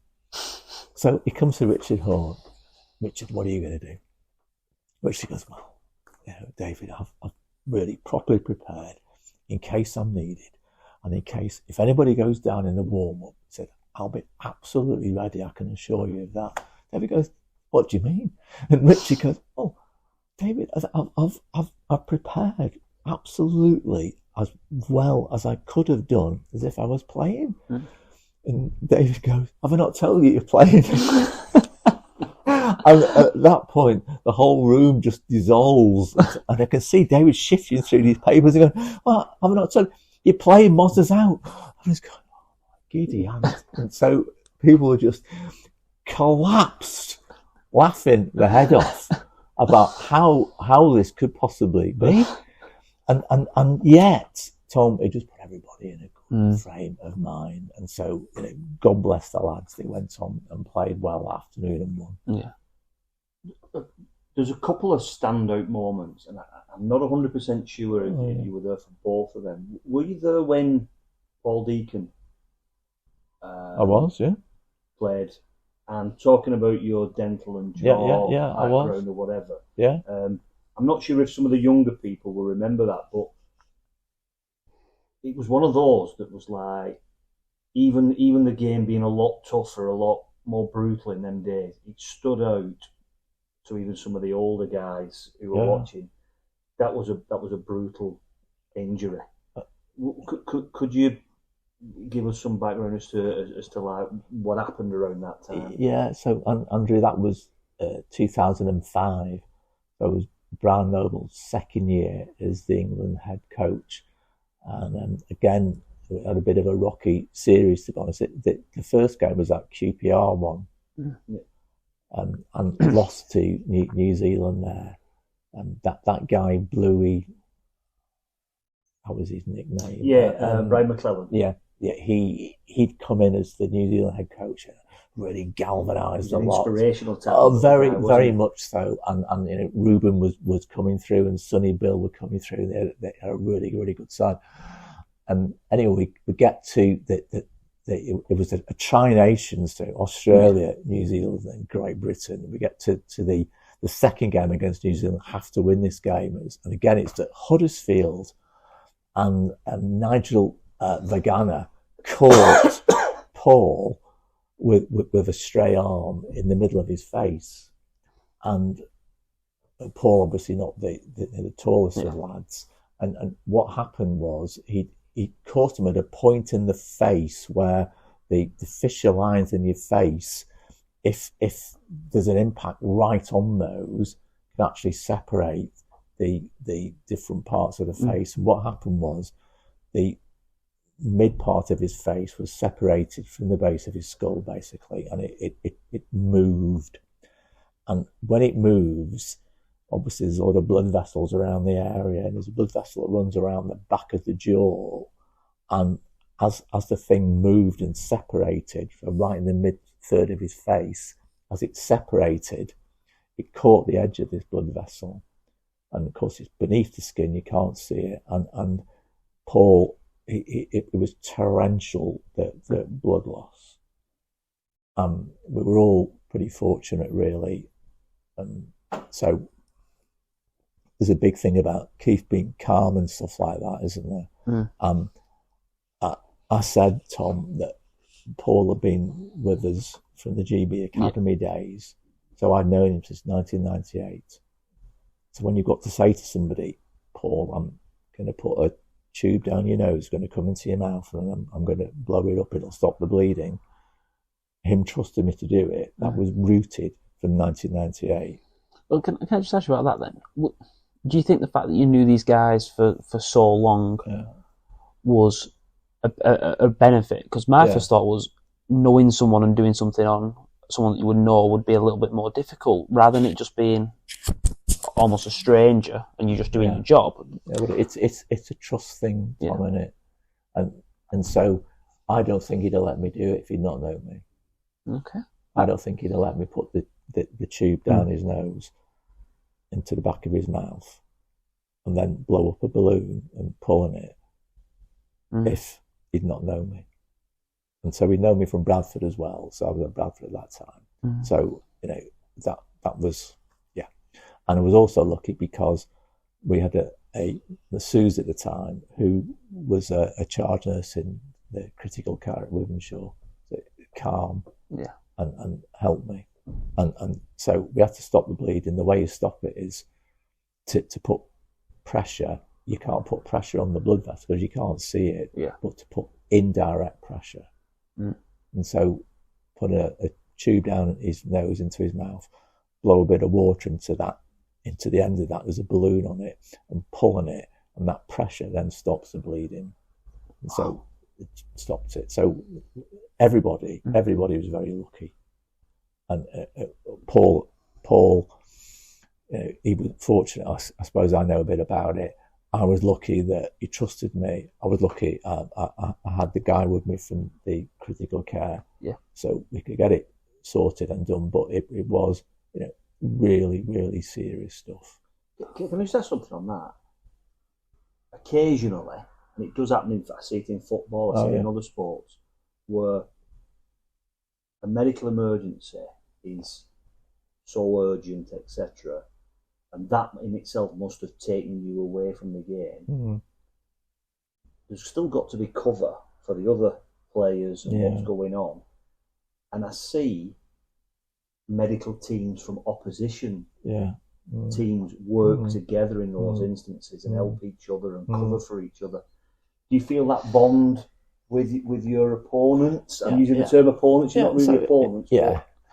S3: So he comes to Richard Horne. Richard, what are you going to do? Richard goes, well, David, I've really properly prepared in case I'm needed, and in case if anybody goes down in the warm-up, said, I'll be absolutely ready, I can assure you of that. David goes, what do you mean? And Richard goes, oh, David, I've prepared absolutely as well as I could have done as if I was playing. And David goes, have I not told you you're playing? And at that point, the whole room just dissolves. And I can see David shifting through these papers and going, well, have I not told you you're playing, Mozza's out? And he's going, oh, my giddy aunt. And so people were just collapsed, laughing their head off about how this could possibly be. And yet, Tom, it just put everybody in a good frame of mind. And so, God bless the lads. They went on and played well that afternoon and won.
S1: Yeah.
S2: There's a couple of standout moments, and I'm not 100% sure if you were there for both of them. Were you there when Paul Deacon
S3: I was, yeah.
S2: played? And talking about your dental and jaw background or whatever.
S3: Yeah.
S2: I'm not sure if some of the younger people will remember that, but it was one of those that was like, even the game being a lot tougher, a lot more brutal in them days, it stood out to even some of the older guys who were watching. that was a brutal injury. Could you give us some background as to like what happened around that time?
S3: Yeah, so Andrew, that was 2005. So it was Brian Noble's second year as the England head coach, and again, we had a bit of a rocky series, to be honest. The first game was that QPR one, and lost to New Zealand there. And that guy Bluey, what was his nickname?
S2: Brian McClellan.
S3: Yeah, he'd come in as the New Zealand head coach, and really galvanised a lot.
S2: Inspirational talent.
S3: Very much so. And you know, Ruben was coming through, and Sonny Bill were coming through. They had a really, really good side. And anyway, we get to it was a Tri-Nations, so Australia, New Zealand, and Great Britain. We get to the second game against New Zealand, have to win this game. And again, it's at Huddersfield, and Nigel Vagana caught Paul with a stray arm in the middle of his face. And Paul, obviously not the tallest of lads. And what happened was he caught him at a point in the face where the fissure lines in your face, if there's an impact right on those, can actually separate the different parts of the face. And what happened was the mid part of his face was separated from the base of his skull, basically, and it moved. And when it moves, obviously there's a lot of blood vessels around the area, and there's a blood vessel that runs around the back of the jaw. And as the thing moved and separated from right in the mid third of his face, as it separated, it caught the edge of this blood vessel. And of course it's beneath the skin, you can't see it. And Paul, it was torrential, the blood loss. We were all pretty fortunate, really. So there's a big thing about Keith being calm and stuff like that, isn't there? I said, Tom, that Paul had been with us from the GB Academy days, so I'd known him since 1998. So when you've got to say to somebody, Paul, I'm going to put a tube down your nose, going to come into your mouth, and I'm going to blow it up, it'll stop the bleeding. Him trusting me to do it, that was rooted from 1998.
S1: Well, can I just ask you about that then? Do you think the fact that you knew these guys for so long was a benefit? Because my first thought was knowing someone and doing something on someone that you would know would be a little bit more difficult, rather than it just being almost a stranger and you're just doing your job.
S3: Yeah, but it's a trust thing, Tom, isn't it? And so I don't think he'd have let me do it if he'd not known me.
S1: Okay.
S3: I don't think he'd have let me put the tube down his nose into the back of his mouth and then blow up a balloon and pull on it if he'd not known me. And so he'd known me from Bradford as well. So I was at Bradford at that time. So, you know, that was, And I was also lucky because we had a masseuse at the time who was a charge nurse in the critical care at Wigan, so calm and helped me. And so we had to stop the bleeding. The way you stop it is to put pressure. You can't put pressure on the blood vessel because you can't see it, but to put indirect pressure. And so put a tube down his nose into his mouth, blow a bit of water into the end of that, there's a balloon on it, and pull on it, and that pressure then stops the bleeding. And so it stopped it. So everybody was very lucky. And Paul, he was fortunate. I suppose I know a bit about it. I was lucky that he trusted me. I was lucky I had the guy with me from the critical care, so we could get it sorted and done. But it was, really, really serious stuff.
S2: Can I say something on that? Occasionally, and it does happen, I see it in football, I see it in other sports, where a medical emergency is so urgent, etc., and that in itself must have taken you away from the game. There's still got to be cover for the other players and what's going on. And I see medical teams from opposition teams work together in those instances and help each other and cover for each other. Do you feel that bond with your opponents? I'm using the term opponents. You're not really opponents.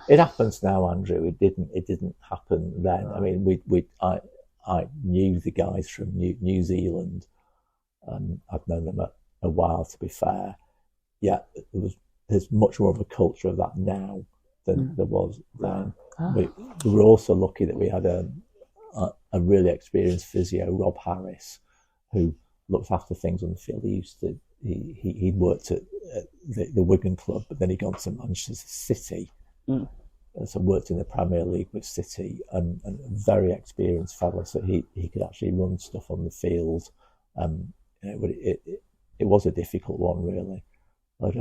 S3: It happens now, Andrew. It didn't happen then. I mean, I knew the guys from New Zealand, and I've known them a while. To be fair, there's much more of a culture of that now than there was then. We were also lucky that we had a really experienced physio, Rob Harris, who looked after things on the field. He'd worked at the Wigan club, but then he'd gone to Manchester City. So worked in the Premier League with City, and a very experienced fellow. So he could actually run stuff on the field. But it was a difficult one, really. But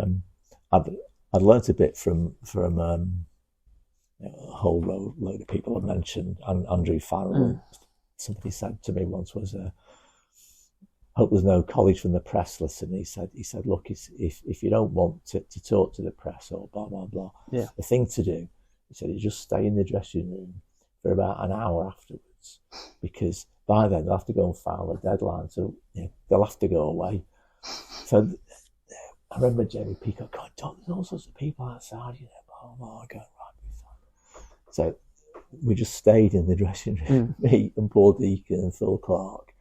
S3: I'd learnt a bit from a whole load of people I mentioned, and Andrew Farrell. Somebody said to me once was, hope there's no college from the press listen. He said, look, if you don't want to talk to the press or blah, blah, blah, the thing to do, he said, is just stay in the dressing room for about an hour afterwards, because by then they'll have to go and file a deadline, so they'll have to go away. So I remember Jamie Peacock going, there's all sorts of people outside, blah, blah, going, right. So we just stayed in the dressing room, me and Paul Deacon and Phil Clark,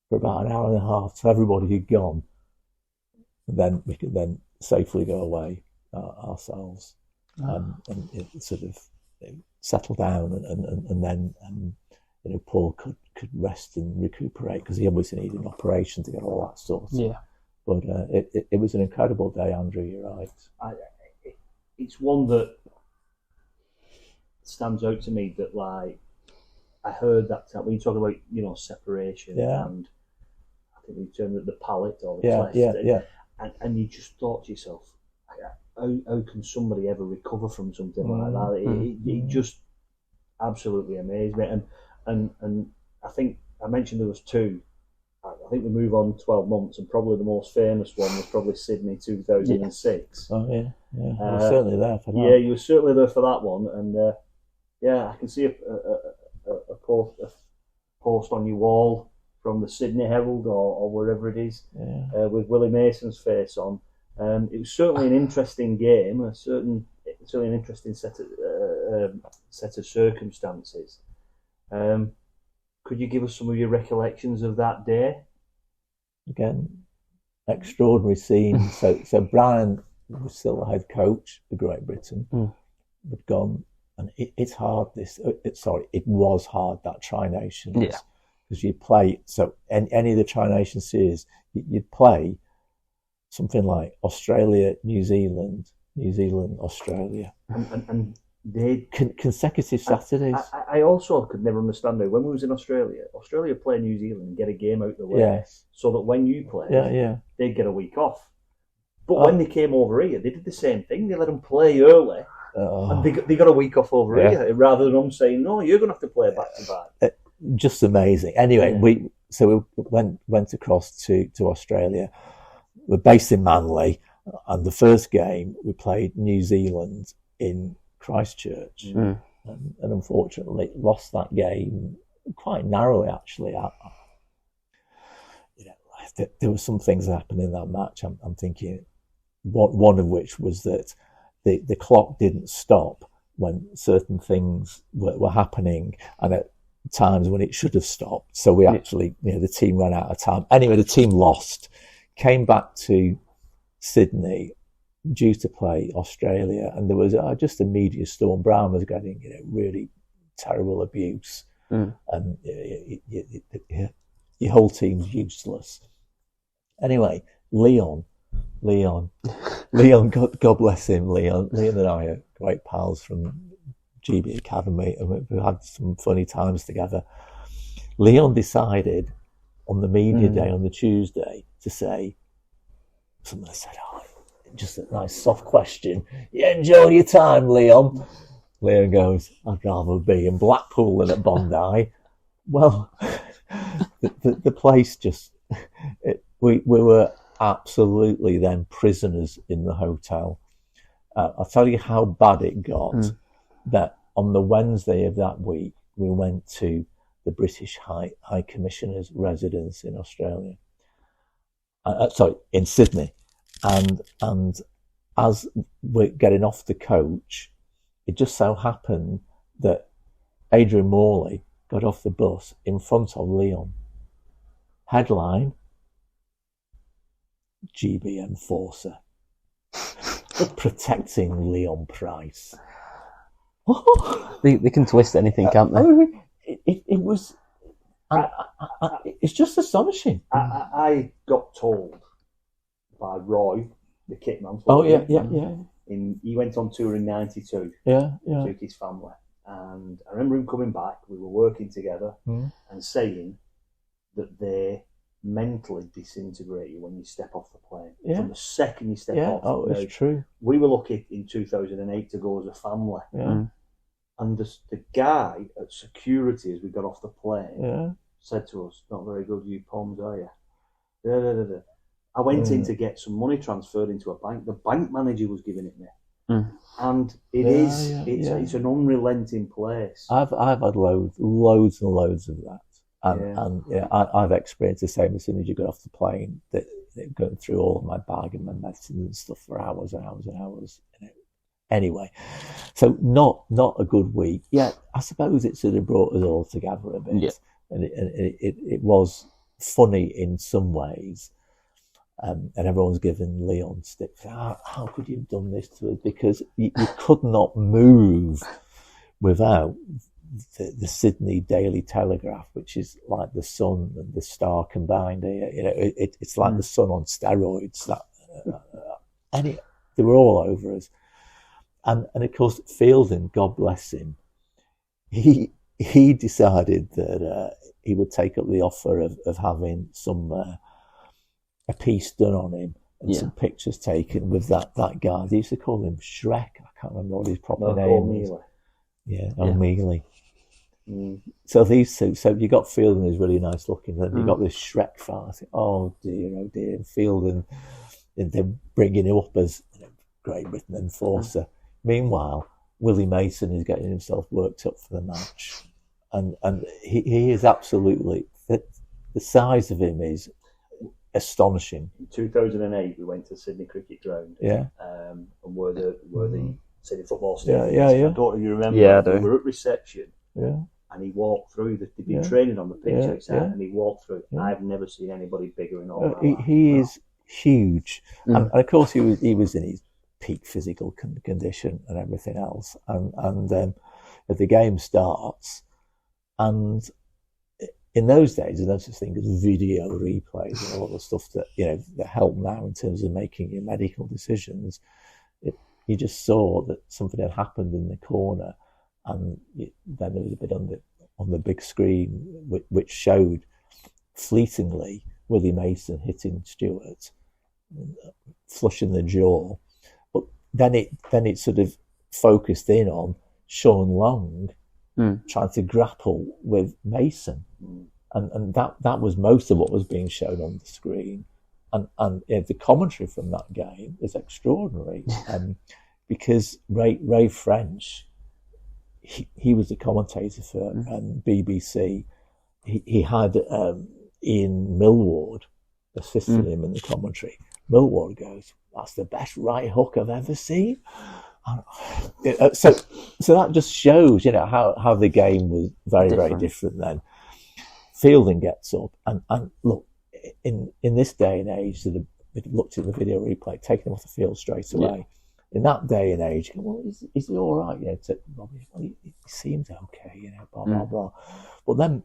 S3: for about an hour and a half till everybody had gone. And then we could then safely go away ourselves. And it sort of settle down, and then Paul could rest and recuperate, because he obviously needed an operation to get all that sorted. Yeah. But it was an incredible day, Andrew. You're right.
S2: It's one that stands out to me, that like I heard that when you talk about separation, and I think we termed it the palate or the flesh, and you just thought to yourself, how can somebody ever recover from something like that? It just absolutely amazed me. And I think I mentioned there was two. I think we move on 12 months, and probably the most famous one was probably Sydney 2006.
S3: Oh yeah. You were certainly there for that.
S2: Yeah, you were certainly there for that one, and I can see a post on your wall from the Sydney Herald or wherever it is, with Willie Mason's face on. It was certainly an interesting game, certainly an interesting set of circumstances. Could you give us some of your recollections of that day?
S3: Again, extraordinary scene. So Brian was still the head coach of Great Britain, but gone, and it's hard. It was hard, that Tri-Nations, because you play. So any of the Tri-Nation series, you'd play something like Australia, New Zealand, Australia, and they consecutive Saturdays.
S2: I also could never understand it. When we was in Australia play New Zealand and get a game out of the way, so that when you played, they'd get a week off. But when they came over here, they did the same thing. They let them play early, and they got a week off over here, rather than them saying, "No, you're going to have to play back to back."
S3: Just amazing. Anyway, we went across to Australia. We're based in Manly, and the first game we played New Zealand in Christchurch, and unfortunately lost that game quite narrowly. Actually, there were some things that happened in that match. I'm thinking, one of which was that the clock didn't stop when certain things were happening, and at times when it should have stopped. So we actually, the team ran out of time. Anyway, the team lost, came back to Sydney due to play Australia, and there was just a media storm. Brown was getting really terrible abuse, and your whole team's useless. Anyway, Leon, God bless him, Leon and I are great pals from GB Academy, and we've had some funny times together. Leon decided on the media day on the Tuesday to say, someone said, just a nice soft question. You enjoy your time, Leon? Leon goes, I'd rather be in Blackpool than at Bondi. Well, the place just, we were absolutely then prisoners in the hotel. I'll tell you how bad it got, that on the Wednesday of that week, we went to the British High Commissioner's residence in Australia. In Sydney. And as we're getting off the coach, it just so happened that Adrian Morley got off the bus in front of Leon. Headline, GB Enforcer. Protecting Leon Price.
S1: They can twist anything, can't they?
S3: It was... it's just astonishing.
S2: I got told by Roy, the kitman. He went on tour in '92. Took his family, and I remember him coming back. We were working together and saying that they mentally disintegrate you when you step off the plane. From the second you step off.
S3: Oh, it's true.
S2: We were lucky in 2008 to go as a family. And the guy at security, as we got off the plane, said to us, "Not very good, you Poms, are you?" I went in to get some money transferred into a bank. The bank manager was giving it me. And it's an unrelenting place.
S3: I've had loads and loads of that. And I've experienced the same. As soon as you get off the plane, that going through all of my bag and my medicines and stuff for hours and hours and hours. Anyway, so not a good week. Yeah, I suppose it sort of brought us all together a bit, and it was funny in some ways. And everyone's given Leon stick. How could you have done this to us? Because you could not move without the Sydney Daily Telegraph, which is like the Sun and the Star combined. It's like the Sun on steroids. They were all over us. And of course, Fielding, God bless him, he decided that he would take up the offer of having a piece done on him and some pictures taken with that guy. They used to call him Shrek. I can't remember what his proper name is. O'Mealy. So these two, so you got Fielding, who's really nice looking, and you got this Shrek fella. I think, oh dear, and Fielding, and then bringing him up as Great Britain enforcer. Meanwhile, Willie Mason is getting himself worked up for the match, and he is absolutely, the size of him is astonishing.
S2: In 2008, we went to Sydney Cricket Ground. And were the Sydney football stadium. I don't know if you remember.
S1: Yeah, I do.
S2: We were at reception. And he walked through. They'd been training on the pitch outside, and he walked through. I've never seen anybody bigger in all my life.
S3: He is huge, and of course he was in his peak physical condition and everything else. And if the game starts, and in those days, there's no such thing as video replays and all the stuff that that help now in terms of making your medical decisions. You just saw that something had happened in the corner, and then there was a bit on the big screen which showed fleetingly Willie Mason hitting Stewart, flushing the jaw. But then it sort of focused in on Sean Long trying to grapple with Mason, and that was most of what was being shown on the screen. And the commentary from that game is extraordinary, because Ray French, he was the commentator for BBC. He had Ian Millward assisting him in the commentary. Millward goes, "That's the best right hook I've ever seen." So that just shows, how the game was very different. Very different then. Fielding gets up and look, in this day and age, sort of looked at the video replay, taking him off the field straight away. In that day and age, well, is he all right? He seems okay, blah blah blah. But then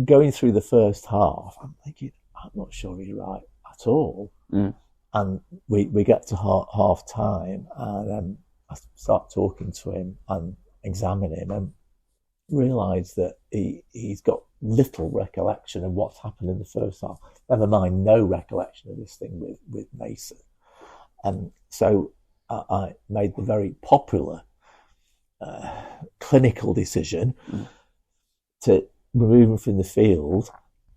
S3: going through the first half, I'm thinking, I'm not sure he's right at all. And we get to half time, and I start talking to him and examine him, and realise that he's got little recollection of what's happened in the first half. Never mind, no recollection of this thing with Mason. And so I made the very popular clinical decision to remove him from the field,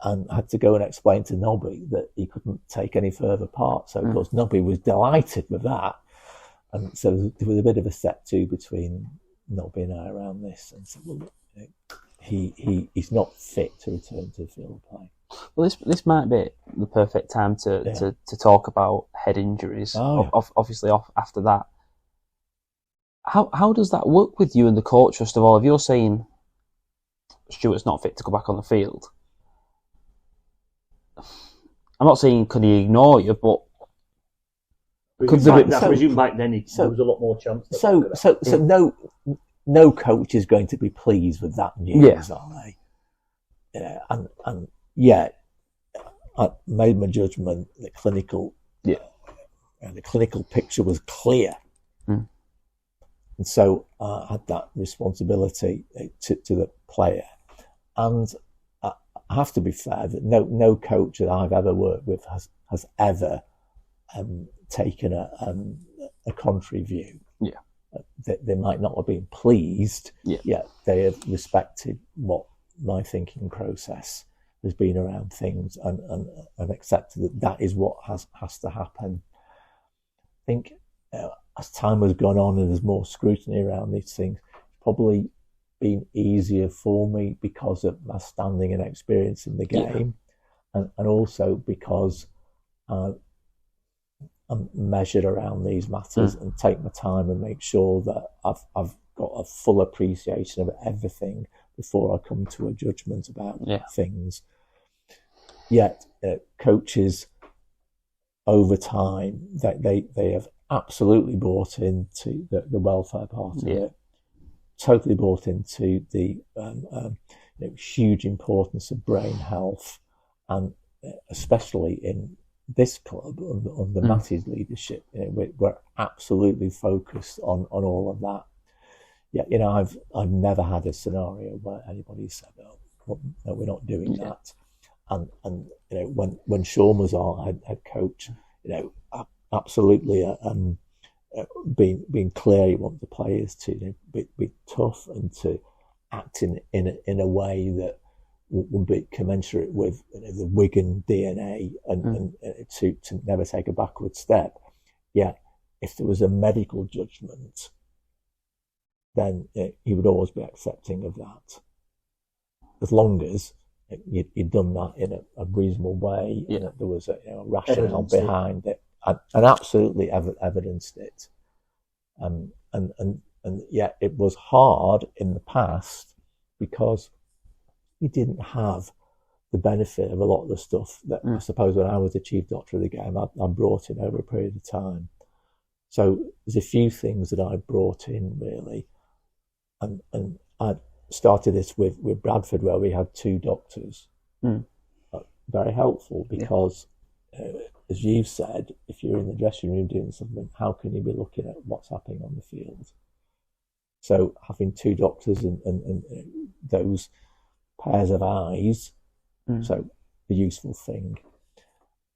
S3: and had to go and explain to Nobby that he couldn't take any further part. So of course Nobby was delighted with that, and so there was a bit of a set to between Nobby and I around this. And so, well, he's not fit to return to the field of play.
S1: Well, this might be the perfect time to talk about head injuries. Obviously, after that, how does that work with you and the coach? First of all, if you're saying Stuart's not fit to go back on the field, I'm not saying can he ignore you, but
S2: I presume back then there was a lot more chance.
S3: So no coach is going to be pleased with that news, are they? Yeah, and yet I made my judgment. The clinical picture was clear, and so I had that responsibility to the player. And I have to be fair that no coach that I've ever worked with has ever taken a contrary view.
S1: Yeah,
S3: they might not have been pleased.
S1: Yeah,
S3: yet they have respected what my thinking process has been around things and accepted that is what has to happen. I think as time has gone on and there's more scrutiny around these things, it's probably been easier for me because of my standing and experience in the game, and also because I'm measured around these matters and take my time and make sure that I've got a full appreciation of everything before I come to a judgment about things. Yet coaches over time, they have absolutely bought into the welfare part of it, totally bought into the huge importance of brain health, and especially in this club under Matty's leadership, we're absolutely focused on all of that. Yeah, I've never had a scenario where anybody said, "Oh, no, we're not doing that." And when Sean was our head coach, absolutely being clear, you want the players to be tough and to act in a way that would be commensurate with the Wigan DNA and to never take a backward step. Yeah, if there was a medical judgment, then he would always be accepting of that, as long as you'd done that in a reasonable way, and that there was a rationale behind it, and absolutely evidenced it. And yet it was hard in the past because we didn't have the benefit of a lot of the stuff that I suppose when I was the chief doctor of the game, I brought in over a period of time. So there's a few things that I brought in really, and I started this with Bradford, where we had two doctors. Very helpful because, as you've said, if you're in the dressing room doing something, how can you be looking at what's happening on the field? So having two doctors and those pairs of eyes, so a useful thing.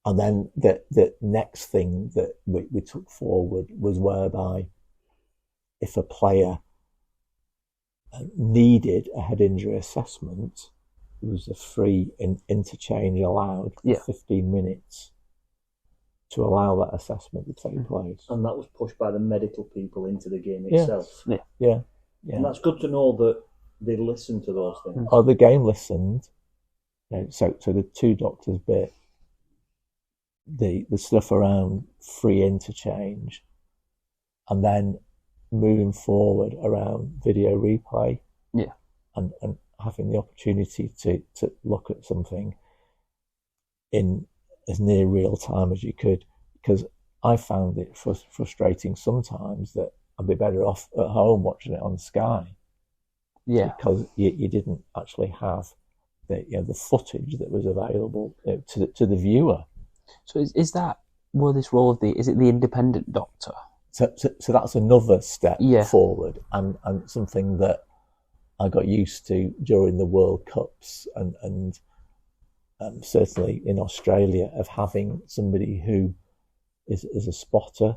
S3: And then the next thing that we took forward was whereby if a player needed a head injury assessment, there was a free interchange allowed for 15 minutes to allow that assessment to take place.
S2: And that was pushed by the medical people into the game itself.
S3: Yeah.
S2: And that's good to know that they listened to those things.
S3: Oh, the game listened. So the two doctors bit, the stuff around free interchange, and then moving forward around video replay, and having the opportunity to look at something in as near real time as you could, because I found it frustrating sometimes that I'd be better off at home watching it on Sky, because you didn't actually have the footage that was available to the viewer.
S1: So is that where this role of is it the independent doctor?
S3: So that's another step forward, and something that I got used to during the World Cups and certainly in Australia, of having somebody who is a spotter,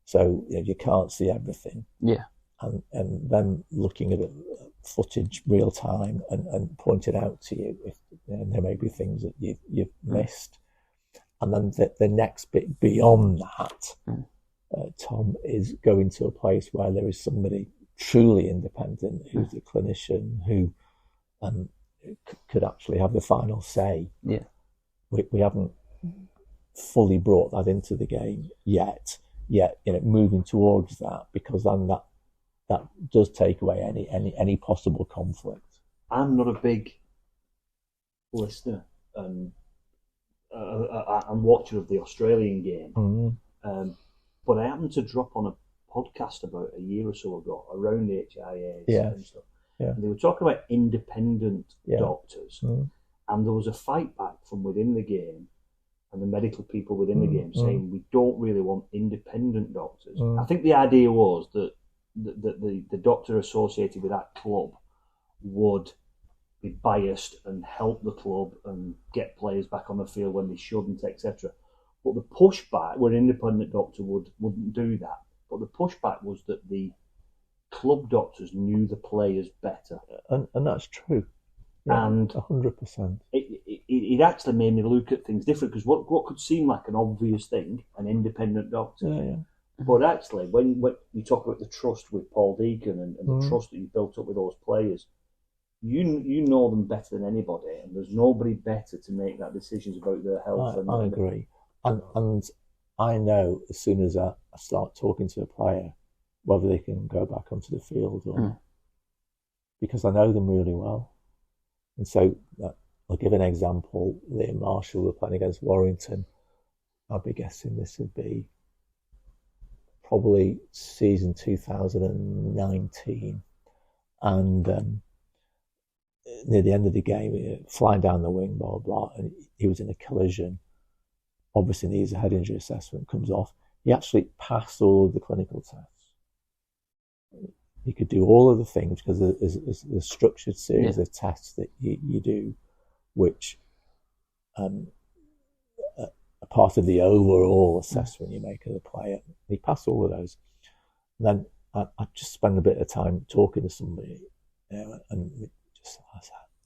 S3: so you can't see everything. And then looking at footage real time and pointing out to you if there may be things that you've missed. And then the next bit beyond that, Tom, is going to a place where there is somebody truly independent, who's a clinician, who could actually have the final say.
S1: Yeah.
S3: We haven't fully brought that into the game yet, moving towards that, because then that does take away any possible conflict.
S2: I'm not a big listener and watcher of the Australian game, but I happened to drop on a podcast about a year or so ago around HIAs and stuff.
S3: Yeah.
S2: And they were talking about independent doctors, and there was a fight back from within the game and the medical people within the game saying we don't really want independent doctors. I think the idea was that the doctor associated with that club would be biased and help the club and get players back on the field when they shouldn't, etc. But the pushback, where an independent doctor wouldn't do that, but the pushback was that the club doctors knew the players better,
S3: and that's true. Yeah,
S2: and
S3: 100%.
S2: It actually made me look at things different, because what could seem like an obvious thing, an independent doctor, but actually when you talk about the trust with Paul Deacon and the trust that you built up with those players, you know them better than anybody, and there's nobody better to make that decisions about their health.
S3: I agree, and I know as soon as I start talking to a player whether they can go back onto the field or because I know them really well. And so I'll give an example. Liam Marshall were playing against Warrington. I'd be guessing this would be probably season 2019. And near the end of the game, flying down the wing, blah, blah, and he was in a collision. Obviously needs a head injury assessment, comes off. He actually passed all of the clinical tests. You could do all of the things because there's a structured series of tests that you do, which are part of the overall assessment you make of the player. He passed all of those. And then I just spend a bit of time talking to somebody, and I said,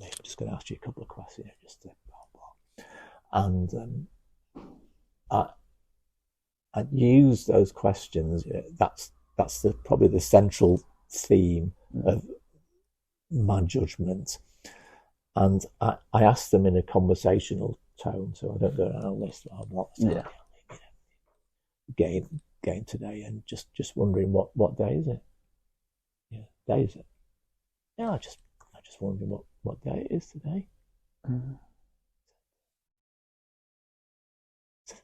S3: I'm just going to ask you a couple of questions, just to blah, blah. And I use those questions. That's probably the central theme of my judgment, and I asked them in a conversational tone, so I don't go around list blah blah. Game today, and just wondering what day is it? Yeah, day is it? Yeah, I just wondering what day it is today. I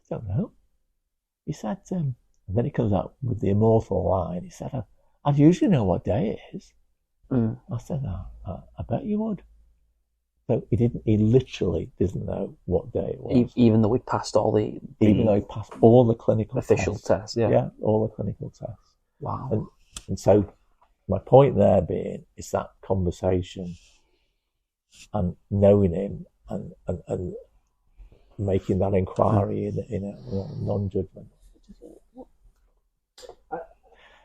S3: don't know. He said, and then he comes out with the immortal line. He said, I'd usually know what day it is. I said, I bet you would. So he literally didn't know what day it was.
S1: Even though we passed all the
S3: even though he passed all the clinical
S1: official tests.
S3: Yeah, all the clinical tests.
S1: Wow.
S3: And so my point there being is that conversation and knowing him and making that inquiry in a non-judgment.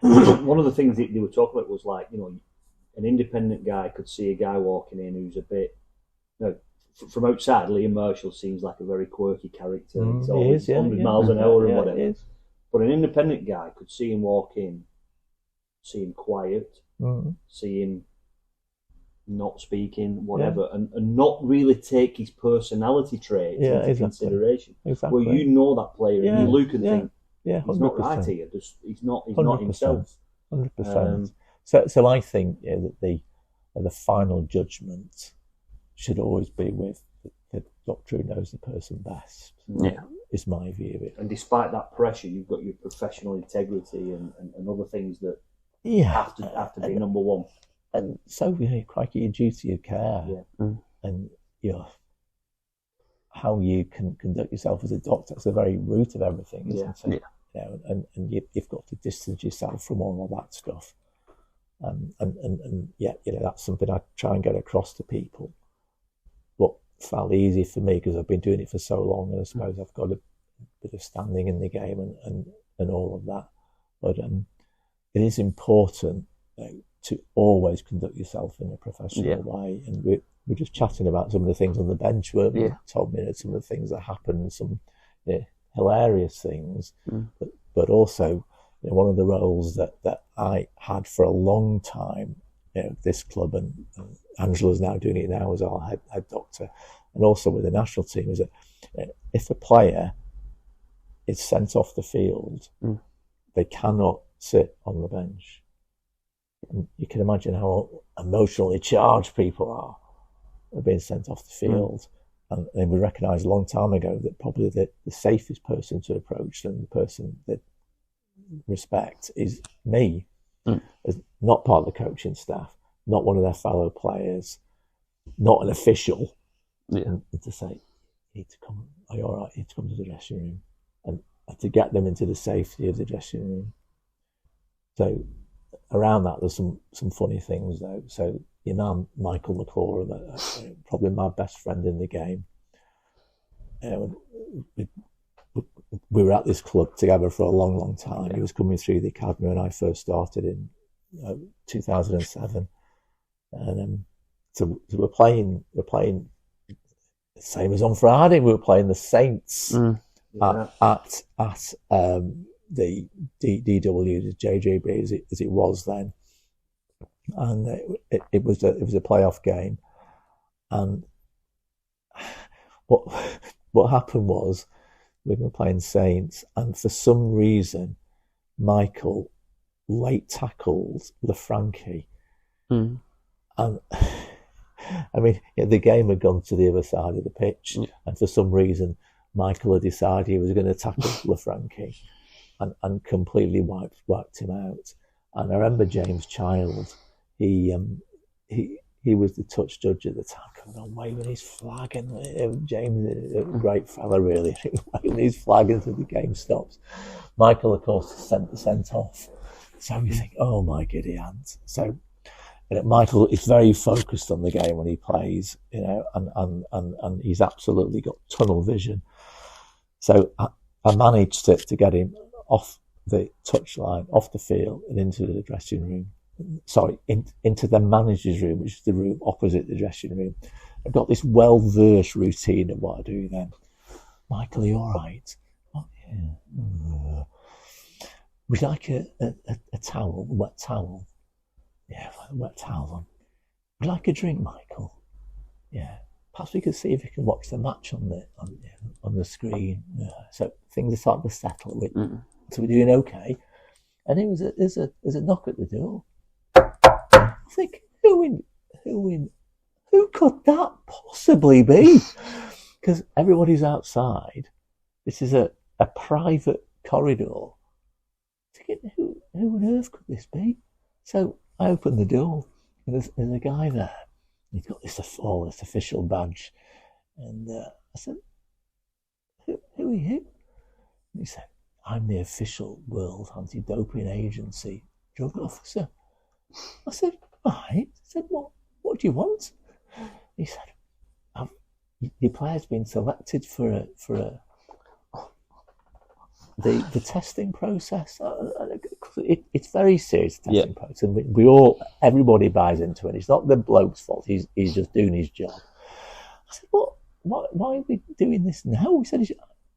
S2: One of the things that they were talking about was like, an independent guy could see a guy walking in who's a bit, from outside, Liam Marshall seems like a very quirky character. He's always 100 miles an hour and whatever. But an independent guy could see him walk in, see him quiet, see him not speaking, whatever, and not really take his personality traits into consideration.
S3: Exactly.
S2: Well, you know that player, and you look and think, he's
S3: 100%.
S2: not right here. He's not himself.
S3: 100%. So I think that the final judgment should always be with the doctor who knows the person best. Is my view of it. And
S2: despite that pressure, you've got your professional integrity and other things that have to be number one.
S3: And so, crikey, your duty of care and how you can conduct yourself as a doctor. It's the very root of everything, isn't it? And you've got to distance yourself from all of that stuff. And that's something I try and get across to people. But it's fairly easy for me because I've been doing it for so long, and I suppose I've got a bit of standing in the game and all of that. But it is important to always conduct yourself in a professional way. And we're just chatting about some of the things on the bench, weren't we? Told me some of the things that happened, some hilarious things, but also one of the roles that I had for a long time this club, and Angela's now doing it now as our head doctor, and also with the national team, is that if a player is sent off the field, they cannot sit on the bench. And you can imagine how emotionally charged people are being sent off the field. And we recognised a long time ago that probably the safest person to approach and the person that respect is me, as not part of the coaching staff, not one of their fellow players, not an official, and to say, you need to come, are you all right? You need to come to the dressing room, and to get them into the safety of the dressing room. So around that, there's some funny things though. So your man, Michael McClure, probably my best friend in the game. We were at this club together for a long, long time. He was coming through the academy when I first started in 2007, and so we're playing same as on Friday. We were playing the Saints at the DW, the JJB as it was then, and it was a playoff game. And what happened was, we were playing Saints, and for some reason Michael late tackled Lafranchi, and I mean, the game had gone to the other side of the pitch, and for some reason Michael had decided he was going to tackle Lafranchi and completely wiped him out. And I remember James Child, he was the touch judge at the time, coming on waving his flag, and James, a great fella really, waving his flag until the game stops. Michael, of course, sent off. So you think, oh my giddy aunt. So Michael is very focused on the game when he plays, and he's absolutely got tunnel vision. So I managed to get him off the touchline, off the field, and into the dressing room. Sorry, into the manager's room, which is the room opposite the dressing room. I've got this well-versed routine of what I do then. Michael, are you all right? Oh, yeah. Would you like a towel, a wet towel? Yeah, a wet towel on. Would you like a drink, Michael? Yeah. Perhaps we could see if we can watch the match on the screen. Yeah. So things are starting to settle. So we're doing okay. And there's a knock at the door. I think, who could that possibly be? Because everybody's outside. This is a private corridor. Who on earth could this be? So I opened the door, and there's a guy there. He's got this official badge, and I said, "Who are you?" And he said, "I'm the official World Anti-Doping Agency drug officer." I said, "Right." I said, "What do you want?" He said, "Your player's been selected for the testing process. It's very serious testing process, and everybody buys into it. It's not the bloke's fault. He's just doing his job." I said, why are we doing this now? He said,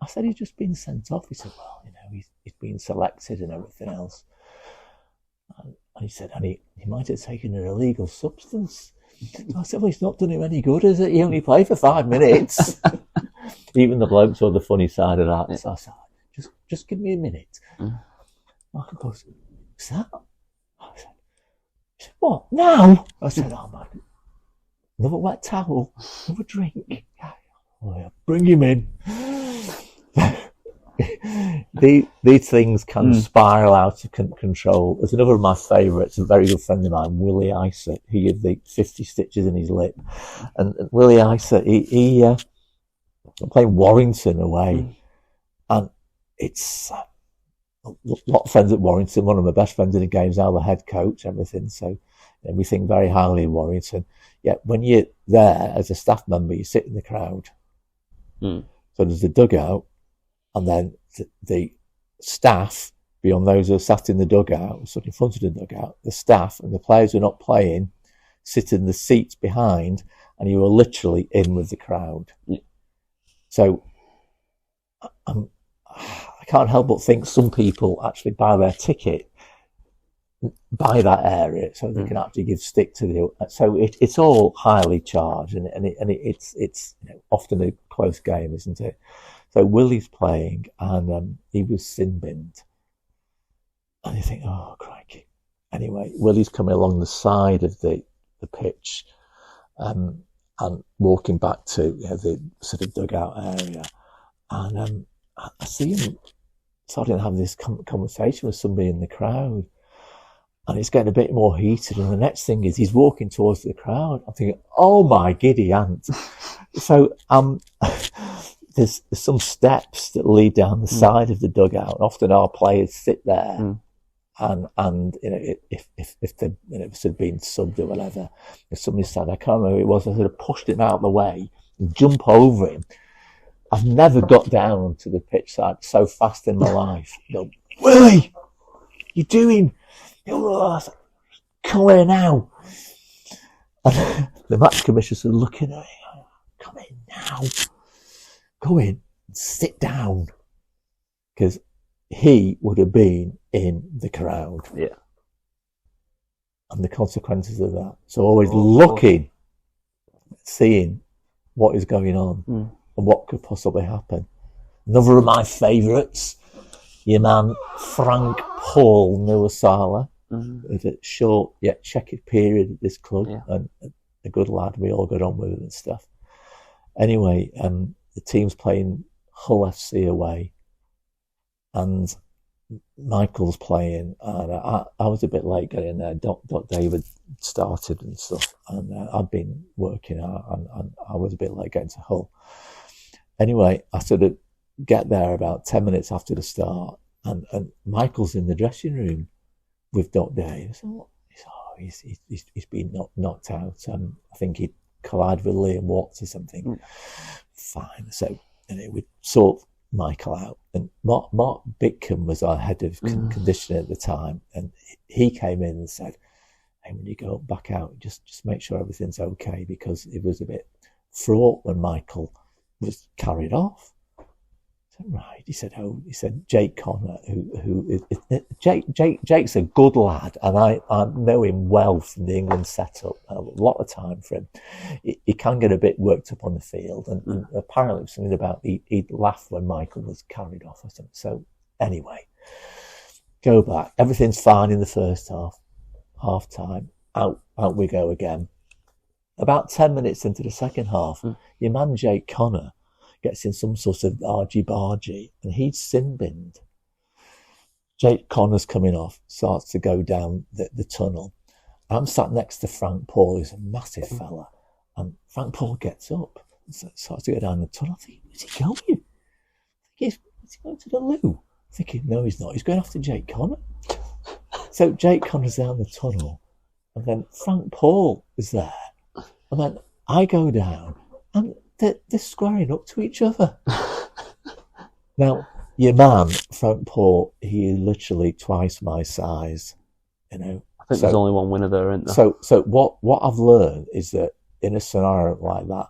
S3: I said, he's just been sent off. He said, well, he's been selected and everything else. And he said, and he might have taken an illegal substance. So I said, well, it's not done him any good, is it? He only played for 5 minutes. Even the bloke saw the funny side of that. So I said, just give me a minute. Michael goes, what's that? I said, what, now? I said, oh man, another wet towel, another drink. Oh, yeah, bring him in. These things can spiral out of control. There's another of my favourites, a very good friend of mine, Willie Isa. He had the 50 stitches in his lip. And Willie Isa, he playing Warrington away. And it's a lot of friends at Warrington. One of my best friends in the game is now the head coach, everything. So we think very highly of Warrington. Yet when you're there as a staff member, you sit in the crowd. So there's the dugout, and then the staff, beyond those who are sat in the dugout, sat in front of the dugout, the staff and the players who are not playing sit in the seats behind, and you are literally in with the crowd. So I can't help but think some people actually buy their ticket by that area, so they can actually give stick to the. So it's all highly charged, and it's often a close game, isn't it? So Willie's playing, and he was sin binned, and you think, oh crikey. Anyway, Willie's coming along the side of the pitch, and walking back to the sort of dugout area, and I see him starting to have this conversation with somebody in the crowd. And it's getting a bit more heated. And the next thing is he's walking towards the crowd. I'm thinking, oh my giddy aunt. So there's some steps that lead down the side of the dugout. Often our players sit there, and if they sort of been subbed or whatever, if somebody said, I can't remember who it was, I sort of pushed him out of the way and jump over him. I've never got down to the pitch side so fast in my life. Willie, you doing? Come here now. And the match commissioner said, looking at me, come in now. Go in and sit down. Because he would have been in the crowd.
S1: Yeah.
S3: And the consequences of that. So always looking, seeing what is going on and what could possibly happen. Another of my favourites, your man Frank Paul Nuasala. With a short yet checkered period at this club, and a good lad. We all got on with it and stuff. Anyway, the team's playing Hull FC away, and Michael's playing, and I was a bit late getting there. Doc David started and stuff, and I'd been working out, and I was a bit late getting to Hull. Anyway, I sort of get there about 10 minutes after the start, and Michael's in the dressing room with Doc Dave. So he's been knocked out. I think he collided with Liam Watts or something. Fine. So we sort Michael out. And Mark Bitcombe was our head of conditioning at the time, and he came in and said, "Hey, when you go back out, just make sure everything's okay," because it was a bit fraught when Michael was carried off. Right, he said, Jake Connor, Jake's a good lad, and I know him well from the England setup. A lot of time for him. He can get a bit worked up on the field, and apparently it was something about he'd laugh when Michael was carried off or something. So anyway, go back. Everything's fine in the first half time. Out we go again. About 10 minutes into the second half, your man Jake Connor gets in some sort of argy-bargy, and he's sin-binned. Jake Connor's coming off, starts to go down the tunnel. I'm sat next to Frank Paul, who's a massive fella, and Frank Paul gets up and starts to go down the tunnel. I think, where's he going? I think he's going to the loo. I'm thinking, no, he's not. He's going after Jake Connor. So Jake Connor's down the tunnel, and then Frank Paul is there, and then I go down, and they're squaring up to each other. Now, your man, Frank Paul, he is literally twice my size, I think
S1: there's only one winner there, isn't there?
S3: So what I've learned is that in a scenario like that,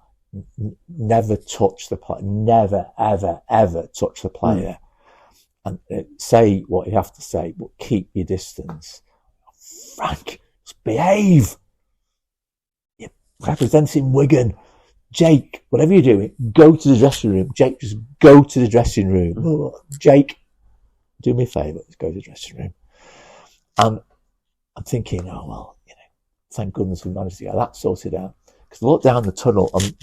S3: never touch the player. Never, ever, ever touch the player. And say what you have to say, but keep your distance. Frank, just behave. You're representing Wigan. Jake, whatever you're doing, go to the dressing room. Jake, just go to the dressing room. Jake, do me a favour, let's go to the dressing room. And I'm thinking, oh, well, thank goodness we managed to get that sorted out. Because I look down the tunnel, and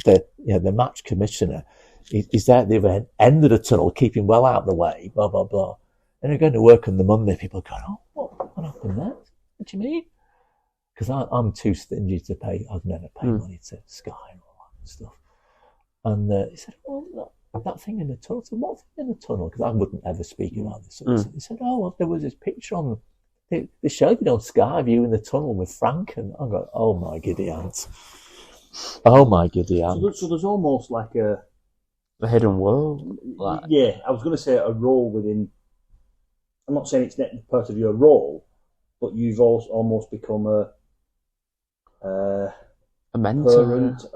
S3: the match commissioner, he's there at the other end of the tunnel, keeping well out of the way, blah, blah, blah. And they're going to work on the Monday. People are going, oh, what happened there? What do you mean? Because I'm too stingy to pay. I've never paid money to Sky and all that stuff. And he said, well, that thing in the tunnel. I said, what thing in the tunnel? Because I wouldn't ever speak about this. He said, oh, well, there was this picture on, they showed it on Sky of you in the tunnel with Frank. And I go, oh my giddy aunt. Oh my giddy aunt.
S2: So there's almost like a
S1: hidden world.
S2: Yeah, I was going to say a role within. I'm not saying it's not part of your role, but you've also almost become a
S1: mentor,
S2: parent,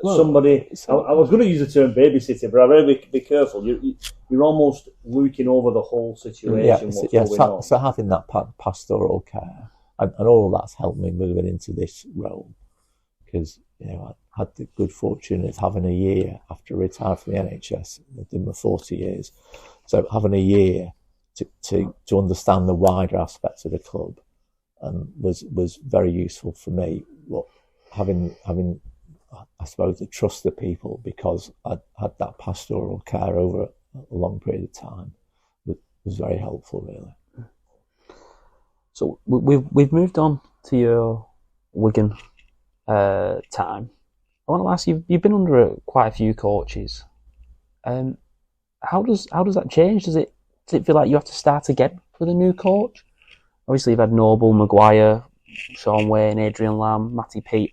S2: somebody. I was going to use the term babysitter, but I really be careful. You're almost looking over the whole situation. What's going on.
S3: So having that pastoral care, and all of that's helped me moving into this role, because I had the good fortune of having a year after I retired from the NHS. I did my 40 years, so having a year to understand the wider aspects of the club was very useful for me. Having I suppose the trust of people, because I'd had that pastoral care over a long period of time, was very helpful, really.
S1: So we've moved on to your Wigan time. I want to ask you, you've been under quite a few coaches. How does that change? Does it feel like you have to start again with a new coach? Obviously, you've had Noble, Maguire, Sean Wayne, Adrian Lamb, Matty Pete.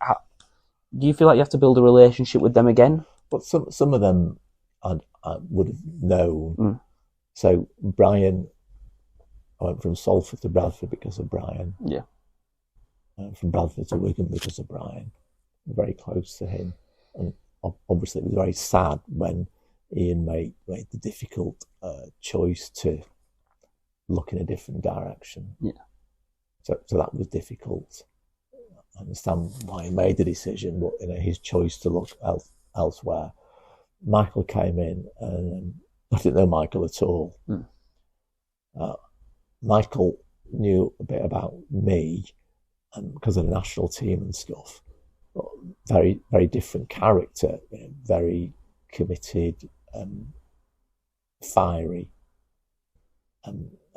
S1: Do you feel like you have to build a relationship with them again?
S3: But some of them I would have known. So Brian, I went from Salford to Bradford because of Brian.
S1: Yeah.
S3: From Bradford to Wigan because of Brian. I'm very close to him. And obviously it was very sad when Ian made the difficult choice to look in a different direction.
S1: Yeah.
S3: So that was difficult. I understand why he made the decision, but his choice to look elsewhere. Michael came in, and I didn't know Michael at all. Michael knew a bit about me because of the national team and stuff. But very, very different character, very committed, fiery.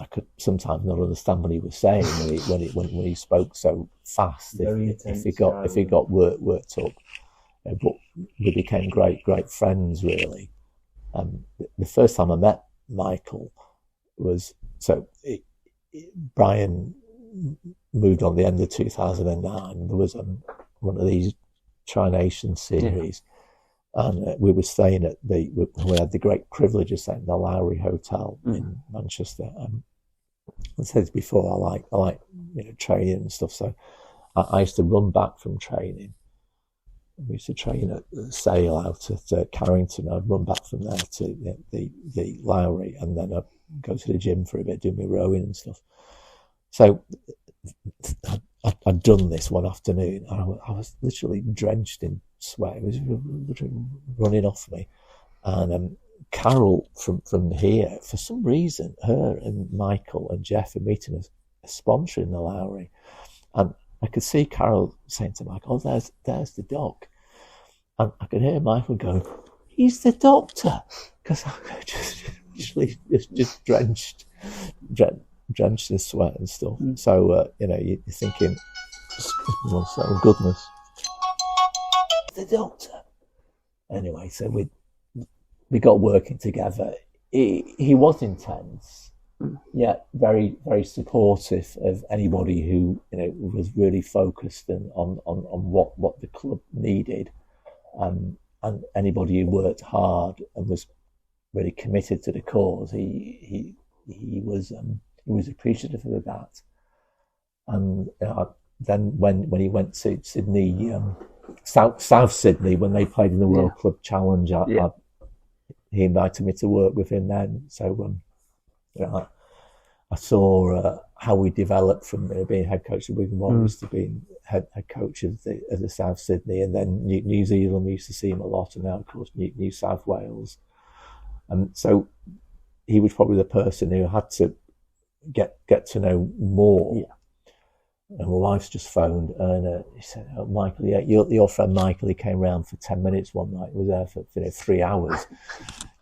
S3: I could sometimes not understand what he was saying when he spoke so fast. If he got worked up, but we became great friends, really. The first time I met Michael was Brian moved on the end of 2009. There was one of these Tri-Nation series. And we were staying we had the great privilege of staying at the Lowry Hotel in Manchester. I said this before, I like training and stuff. So I used to run back from training. We used to train at Sale out at Carrington. I'd run back from there to the Lowry, and then I'd go to the gym for a bit, do my rowing and stuff. So I'd done this one afternoon, and I was literally drenched in sweat. It was literally running off me. And Carol from here, for some reason, her and Michael and Jeff are meeting us, sponsoring the Lowry. And I could see Carol saying to Michael, "Oh, there's the doc." And I could hear Michael going, "He's the doctor," because I just drenched in sweat and stuff. So you're thinking, "Oh goodness, the doctor." Anyway, so we got working together. He was intense, yet very, very supportive of anybody who was really focused on what the club needed, and anybody who worked hard and was really committed to the cause. He was appreciative of that. And then when he went to Sydney, South Sydney, when they played in the World Club Challenge, he invited me to work with him then. So I saw how we developed from being head coach of Wigan Warriors to being head coach of the South Sydney, and then New Zealand. We used to see him a lot, and now of course New South Wales. And so he was probably the person who had to get to know more. Yeah. And my wife's just phoned, and he said, "Oh, Michael, your friend Michael, he came round for 10 minutes one night. He was there for 3 hours,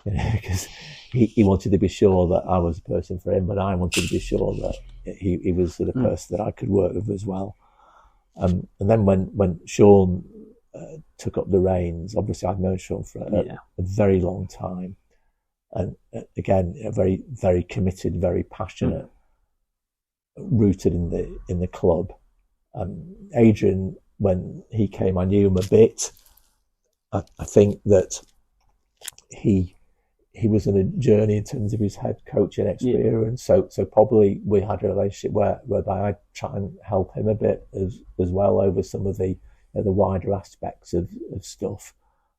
S3: because he wanted to be sure that I was the person for him, but I wanted to be sure that he was the person that I could work with as well." And then when Sean took up the reins, obviously I've known Sean for a very long time, and again, very, very committed, very passionate. Rooted in the club. Adrian, when he came, I knew him a bit. I think that he was on a journey in terms of his head coaching experience. So probably we had a relationship whereby I try and help him a bit as well over some of the wider aspects of stuff.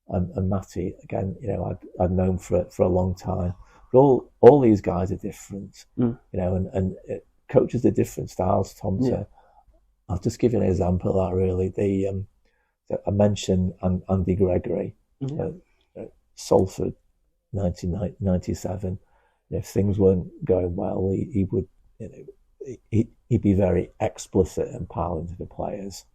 S3: And Matty, again, I'd known for a long time. But all these guys are different, and coaches are different styles, Tom. I'll just give you an example of that. Really, I mentioned Andy Gregory, Salford, 1997. If things weren't going well, he would, he'd be very explicit and piling to the players.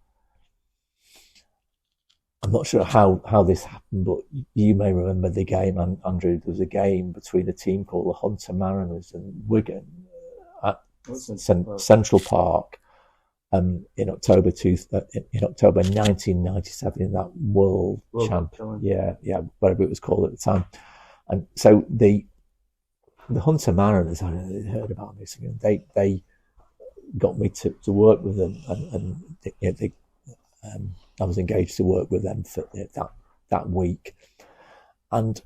S3: I'm not sure how this happened, but you may remember the game, Andrew. There was a game between a team called the Hunter Mariners and Wigan at Central Park in October 1997 in that World Champ, whatever it was called at the time. And so the Hunter Mariners, I don't know if they heard about this. I mean, they got me to work with them, and I was engaged to work with them for that week, and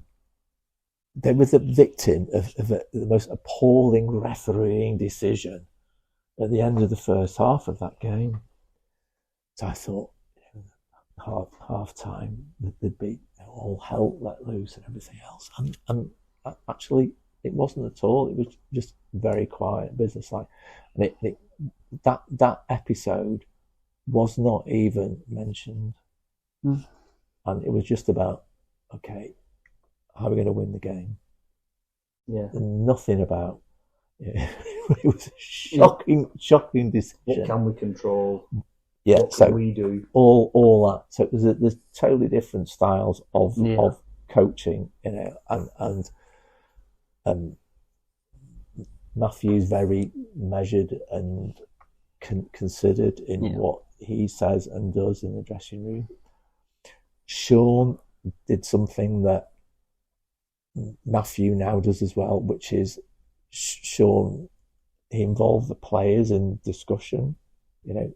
S3: they were the victim of the most appalling refereeing decision at the end of the first half of that game. So I thought, half time there'd be all hell let loose and everything else, and actually it wasn't at all. It was just very quiet, business-like, and that episode was not even mentioned. And it was just about, okay, how are we going to win the game? Yeah. And nothing about, it was a shocking decision.
S2: What can we control?
S3: Yeah,
S2: what can we do?
S3: All that. So there's totally different styles of coaching, and Matthew's very measured and considered in what he says and does in the dressing room. Sean did something that Matthew now does as well, which is Sean, he involved the players in discussion,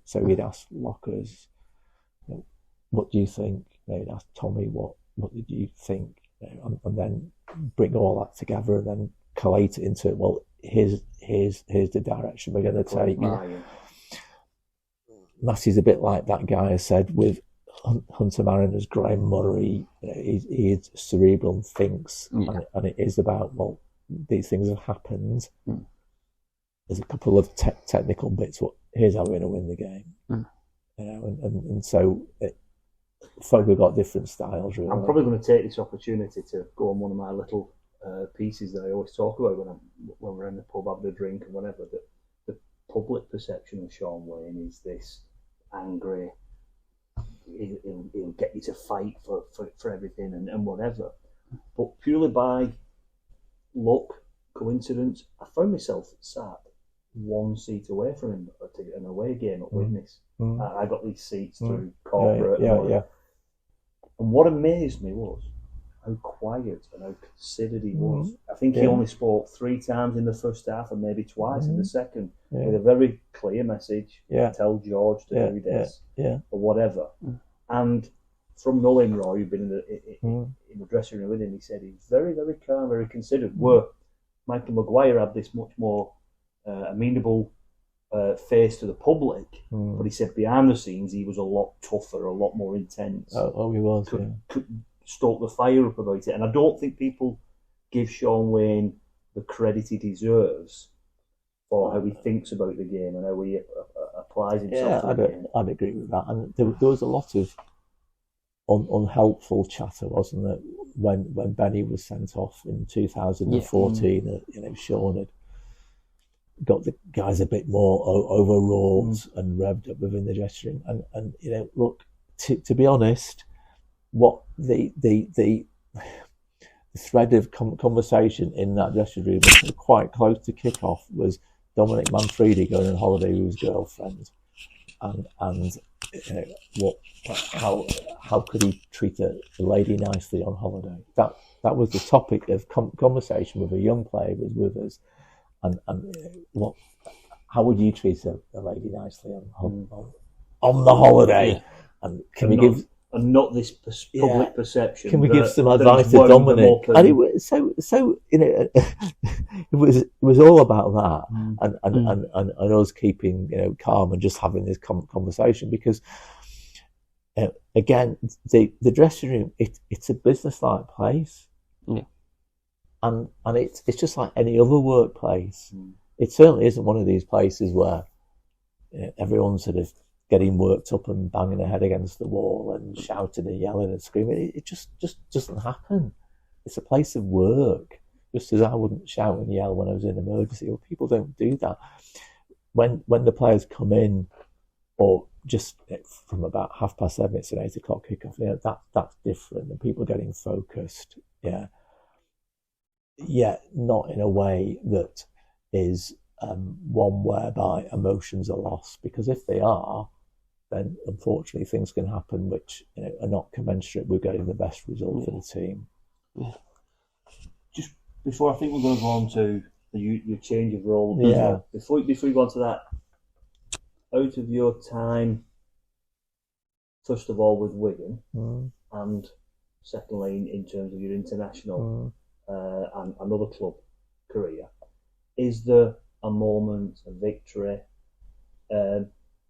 S3: so he'd ask Lockers, what do you think? He'd ask Tommy, what did you think? And then bring all that together and then collate it into, well, here's the direction we're going to take. Matthew's a bit like that guy I said with Hunter Mariners, Graham Murray. He's cerebral and thinks, and it is about, well, these things have happened. There's a couple of technical bits. Here's how we're going to win the game. And so folk have got different styles. Really,
S2: I'm probably going to take this opportunity to go on one of my little pieces that I always talk about when we're in the pub having a drink and whatever. That the public perception of Sean Wayne is this angry, he'll get you to fight for everything and whatever. But purely by luck, coincidence, I found myself sat one seat away from him at an away game at Witness. I got these seats through corporate. And what amazed me was how quiet and how considered he was. I think he only spoke 3 times in the first half and maybe twice in the second, with a very clear message. Tell George to do this or whatever. And from knowing Roy, who'd been in the dressing room with him, he said he's very, very calm, very considered. Where Michael Maguire had this much more amenable face to the public, but he said behind the scenes he was a lot tougher, a lot more intense.
S3: Oh, he was.
S2: Could stoke the fire up about it, and I don't think people give Sean Wayne the credit he deserves for how he thinks about the game and how he applies himself to the game.
S3: I'd agree with that. And there was a lot of unhelpful chatter, wasn't there, when Benny was sent off in 2014? Sean had got the guys a bit more overwrought and revved up within the dressing room. And look, to be honest, what the thread of conversation in that dressing room quite close to kick-off was Dominic Manfredi going on holiday with his girlfriend, and how could he treat a lady nicely on holiday? That was the topic of conversation with a young player who was with us, and how would you treat a lady nicely on the holiday? And can we give?
S2: And not this public perception.
S3: Can we give some advice to Dominic? And it was it was all about that, and us keeping calm and just having this conversation, because again, the dressing room, it's a business-like place, and it's just like any other workplace. It certainly isn't one of these places where everyone sort of getting worked up and banging their head against the wall and shouting and yelling and screaming. It just doesn't happen. It's a place of work. Just as I wouldn't shout and yell when I was in an emergency, well, people don't do that. When the players come in, or just from about 7:30, it's an 8 o'clock kickoff, that's different, and people getting focused, not in a way that is one whereby emotions are lost, because if they are, then unfortunately things can happen which are not commensurate with getting the best result for the team.
S2: Yeah. Just before, I think we're going to go on to your change of role.
S3: Yeah.
S2: Before we go on to that, out of your time, first of all with Wigan, and secondly in terms of your international and another club career, is there a moment, a victory,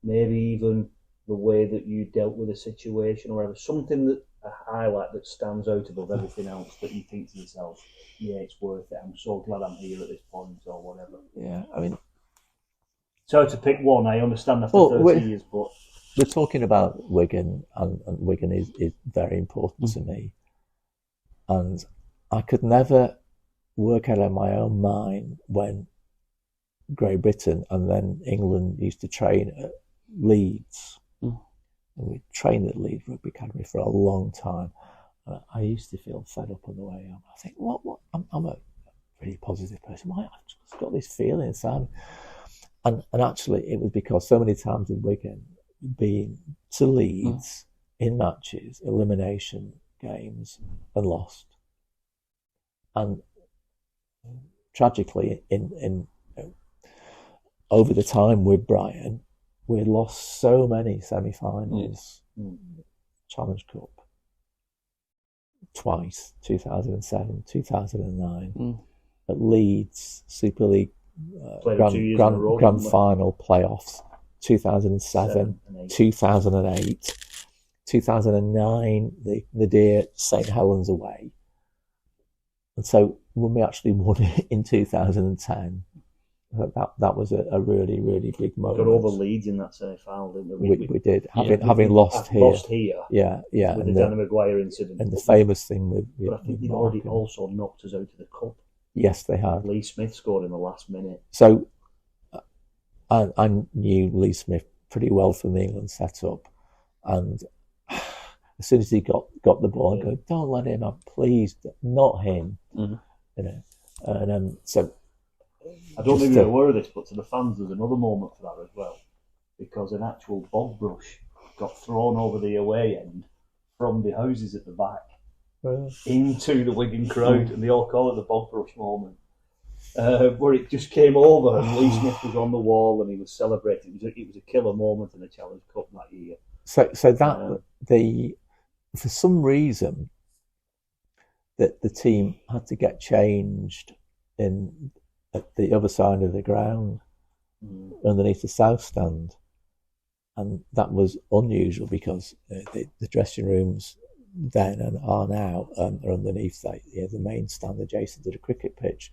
S2: maybe even the way that you dealt with a situation or whatever, something that a highlight that stands out above everything else that you think to yourself, yeah, it's worth it, I'm so glad I'm here at this point, or whatever?
S3: Yeah, I mean,
S2: so to pick one, I understand after 30 years, but
S3: we're talking about Wigan, and Wigan is very important to me, and I could never work out in my own mind when Great Britain and then England used to train at Leeds. And we trained at Leeds Rugby Academy for a long time. And I used to feel fed up on the way home. I think, what? I'm a pretty positive person. Why? I've just got this feeling inside me. And actually, it was because so many times in Wigan, being to Leeds in matches, elimination games, and lost. And tragically, in over the time with Brian, we had lost so many semi-finals, Challenge Cup, twice, 2007, 2009, at Leeds, Super League, Grand Final playoffs, 2007, 2008, 2009, the dear St Helens away. And so when we actually won it in 2010, that was a really, really big moment.
S2: Got over Leeds in that semi-final, didn't we?
S3: We did, having lost here. Yeah.
S2: With the Danny Maguire incident.
S3: And the famous thing with
S2: but I think they'd already also knocked us out of the cup.
S3: Yes, they had.
S2: Lee Smith scored in the last minute.
S3: So I knew Lee Smith pretty well from the England setup, and as soon as he got the ball, I go, don't let him up, please, not him. And so.
S2: I don't know if you're aware of this, but to the fans, there's another moment for that as well, because an actual bog brush got thrown over the away end from the houses at the back into the Wigan crowd, and they all call it the bog brush moment, where it just came over and Lee Smith was on the wall and he was celebrating. It was a killer moment in the Challenge Cup that year.
S3: So that for some reason that the team had to get changed at the other side of the ground, underneath the south stand, and that was unusual because the dressing rooms then and are now are underneath the main stand adjacent to the cricket pitch,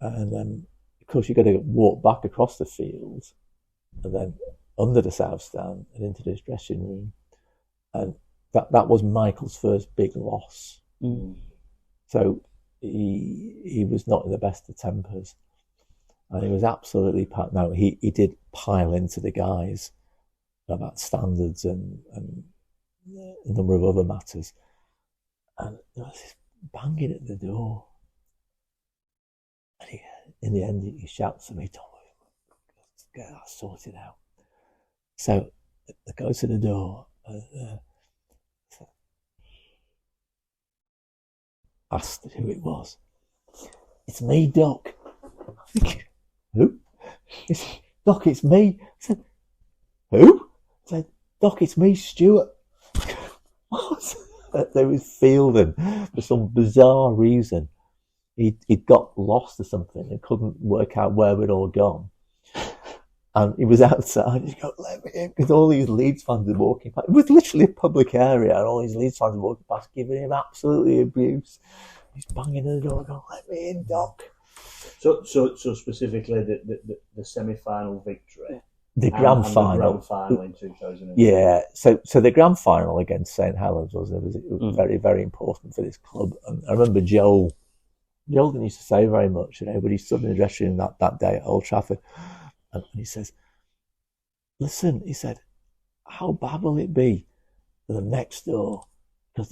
S3: and then of course you've got to walk back across the field and then under the south stand and into this dressing room, and that was Michael's first big loss. So he was not in the best of tempers, and he was absolutely he did pile into the guys about standards and a number of other matters, and there was this banging at the door, and in the end he shouts at me, "Don't worry, let's get that sorted out." So I go to the door and asked who it was. "It's me, Doc." Who? "Doc, it's me." I said, "Who?" I said, "Doc, it's me, Stuart." What? They was fielding for some bizarre reason. He'd got lost or something and couldn't work out where we'd all gone. And he was outside. He'd go, "Let me in," because all these Leeds fans were walking past. It was literally a public area, and all these Leeds fans were walking past, giving him absolutely abuse. He's banging at the door, going, "Let me in, Doc."
S2: So specifically, the semi-final victory
S3: the grand
S2: and
S3: final.
S2: The grand final in 2000.
S3: Yeah, so the grand final against St Helens was very, very important for this club. And I remember Joel didn't used to say very much, but he stood in the dressing room that day at Old Trafford, and he says, "Listen," he said, "how bad will it be for the next door?" Because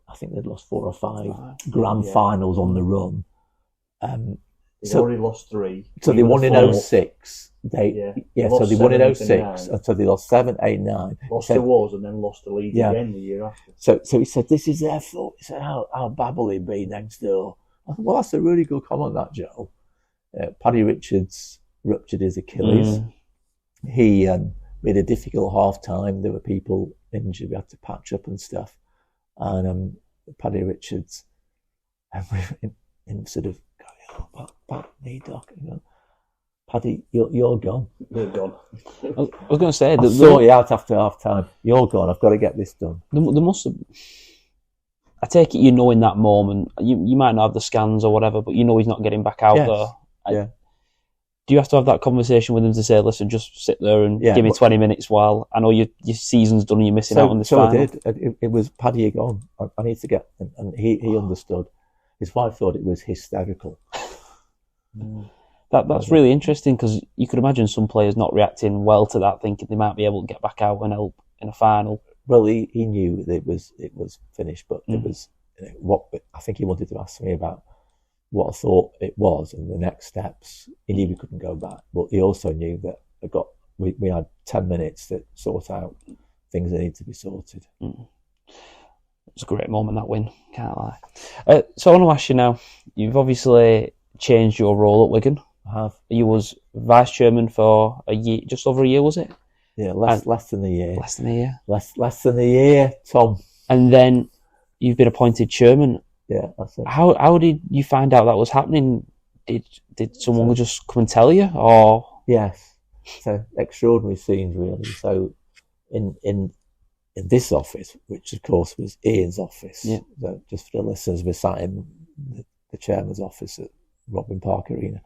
S3: I think they'd lost 4 or 5 grand finals on the run.
S2: They'd already lost 3.
S3: So they won in 06. So they won in 06, and so they lost 7, 8, 9.
S2: Lost to Wars and then lost the league again the year after.
S3: So he said, "This is their fault." He said, how bad will it be next door? I thought, well, that's a really good comment, that, Joe. Paddy Richards ruptured his Achilles. He made a difficult half time. There were people injured. We had to patch up and stuff. And Paddy Richards, in sort of, back knee, doc. Paddy, you're gone.
S2: You're gone.
S1: I was going to say,
S3: I'll sort you out after half time. You're gone. I've got to get this done.
S1: There must have. I take it in that moment, you might not have the scans or whatever, but he's not getting back out there.
S3: Yeah.
S1: Do you have to have that conversation with him to say, "Listen, just sit there and give me 20 minutes while I know your season's done and you're missing out on this final"?
S3: I did. It was, "Paddy, you're gone. I need to get..." And he understood. His wife thought it was hysterical.
S1: That's really interesting, because you could imagine some players not reacting well to that, thinking they might be able to get back out and help in a final.
S3: Well, he knew that it was finished, but it was what I think he wanted to ask me about what I thought it was and the next steps. He knew we couldn't go back, but he also knew that we had 10 minutes to sort out things that need to be sorted.
S1: It was a great moment, that win, can't lie. So I want to ask you now, you've obviously changed your role at Wigan.
S3: I have.
S1: You was vice chairman for a year, just over a year, was it?
S3: Yeah, less than a year.
S1: Less than a year.
S3: Less than a year, Tom.
S1: And then you've been appointed chairman.
S3: Yeah, that's it.
S1: How did you find out that was happening? Did someone just come and tell you, or?
S3: Yes. So extraordinary scenes, really. So in this office, which of course was Ian's office.
S1: Yeah.
S3: So just for the listeners, we're sat in the chairman's office at Robin Park Arena,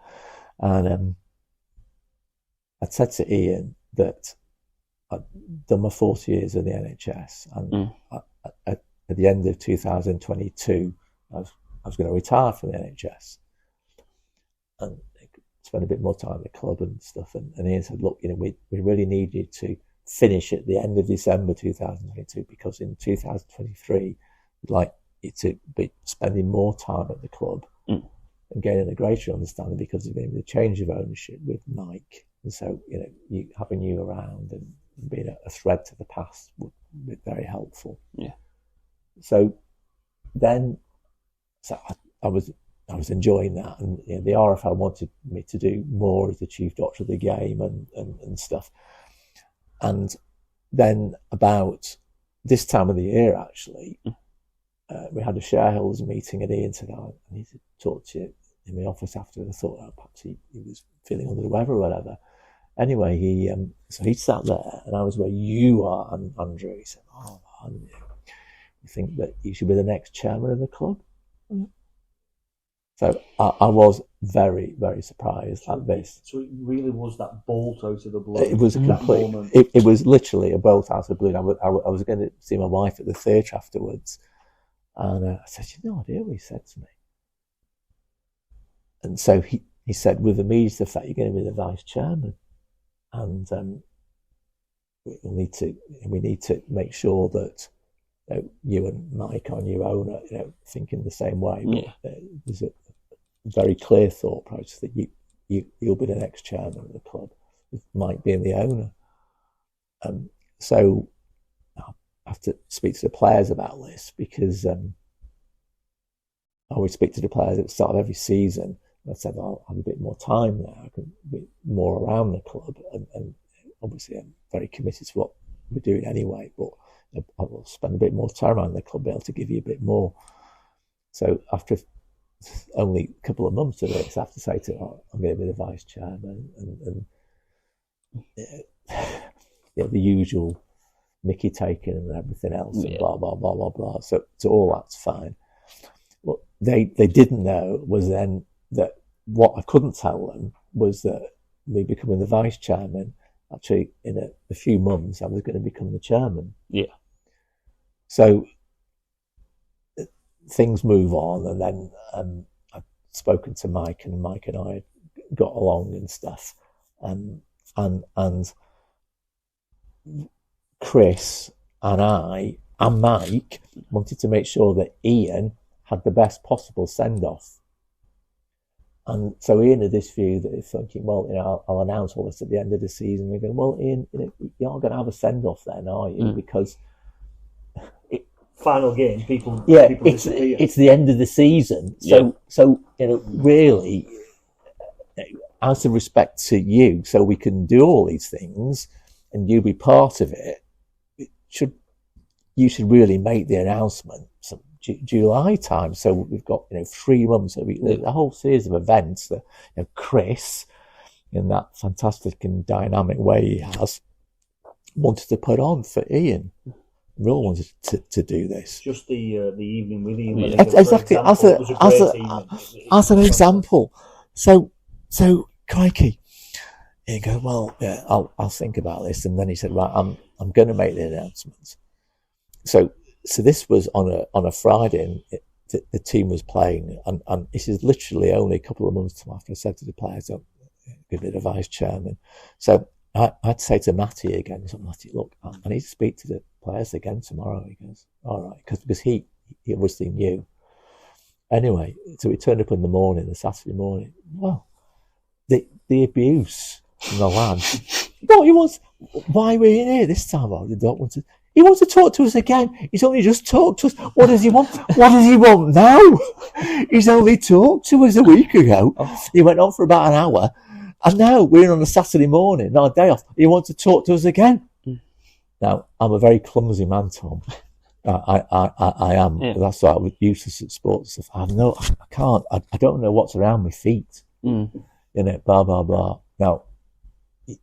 S3: and I'd said to Ian that I'd done my 40 years in the NHS, and at the end of 2022, I was going to retire from the NHS and spend a bit more time at the club and stuff. And Ian said, "Look, we really need you to finish at the end of December 2022, because in 2023, we'd like you to be spending more time at the club and gaining a greater understanding, because there's going to be a change of ownership with Mike. And so, you having you around and being a thread to the past would be very helpful."
S1: Yeah.
S3: So then, I was enjoying that, and the RFL wanted me to do more as the chief doctor of the game and stuff. And then about this time of the year, actually, we had a shareholders meeting, and Ian said, "I need to talk to you in the office afterwards." I thought, perhaps he was feeling under the weather or whatever. Anyway, he sat there, and I was where you are, and Andrew. He said, "Oh, man, you think that you should be the next chairman of the club?" So I was very, very surprised at this.
S2: So it really was that bolt out of the blue.
S3: It was a complete. It was literally a bolt out of the blue. I was going to see my wife at the theatre afterwards, and I said, "You have no idea what he said to me." And so he said, "With immediate effect, you're going to be the vice chairman, and we need to make sure that you and Mike, our new owner, think in the same way." But, there's a very clear thought process that you'll be the next chairman of the club, with Mike being the owner. So I have to speak to the players about this, because I always speak to the players at the start of every season. I said, "I'll have a bit more time now. I can be more around the club, and obviously I'm very committed to what we're doing anyway, but I will spend a bit more time around the club, be able to give you a bit more." So after only a couple of months of this, I have to say to her, "I'm going to be the vice chairman," and the usual Mickey taking and everything else, and blah blah blah blah blah. So all that's fine. What they didn't know was then that what I couldn't tell them was that me becoming the vice chairman, actually in a few months I was going to become the chairman.
S1: Yeah.
S3: So things move on, and then I've spoken to Mike, and Mike and I got along and stuff, and Chris and I and Mike wanted to make sure that Ian had the best possible send-off. And so Ian had this view that he's thinking, well, I'll announce all this at the end of the season. We're going, well, Ian, you're going to have a send-off then, are you? Because
S2: final game, people disappear.
S3: It's the end of the season. So really, out of respect to you, so we can do all these things and you be part of it, you should really make the announcement some July time. So we've got 3 months. The whole series of events that Chris, in that fantastic and dynamic way he has, wanted to put on for Ian. We all wanted to do this.
S2: Just the evening with Ian.
S3: Exactly, as an example. So crikey, you go, well, yeah, I'll think about this. And then he said, right, I'm going to make the announcements. So this was on a Friday, and the team was playing, and this is literally only a couple of months after I said to the players, give it a vice chairman. So I had to say to Matty again, I said, Matty, look, I need to speak to the players again tomorrow. He goes, all right, because he obviously knew. Anyway, so we turned up in the morning, the Saturday morning. Well, the abuse from the lads. Why were you here this time? Oh, they don't want to. He wants to talk to us again. He's only just talked to us. What does he want? What does he want now? He's only talked to us a week ago. He went on for about an hour. And now we're in on a Saturday morning, not a day off. He wants to talk to us again. Now, I'm a very clumsy man, Tom. I am. Yeah. That's why I was useless at sports stuff. I can't. I don't know what's around my feet. Blah, blah, blah. Now,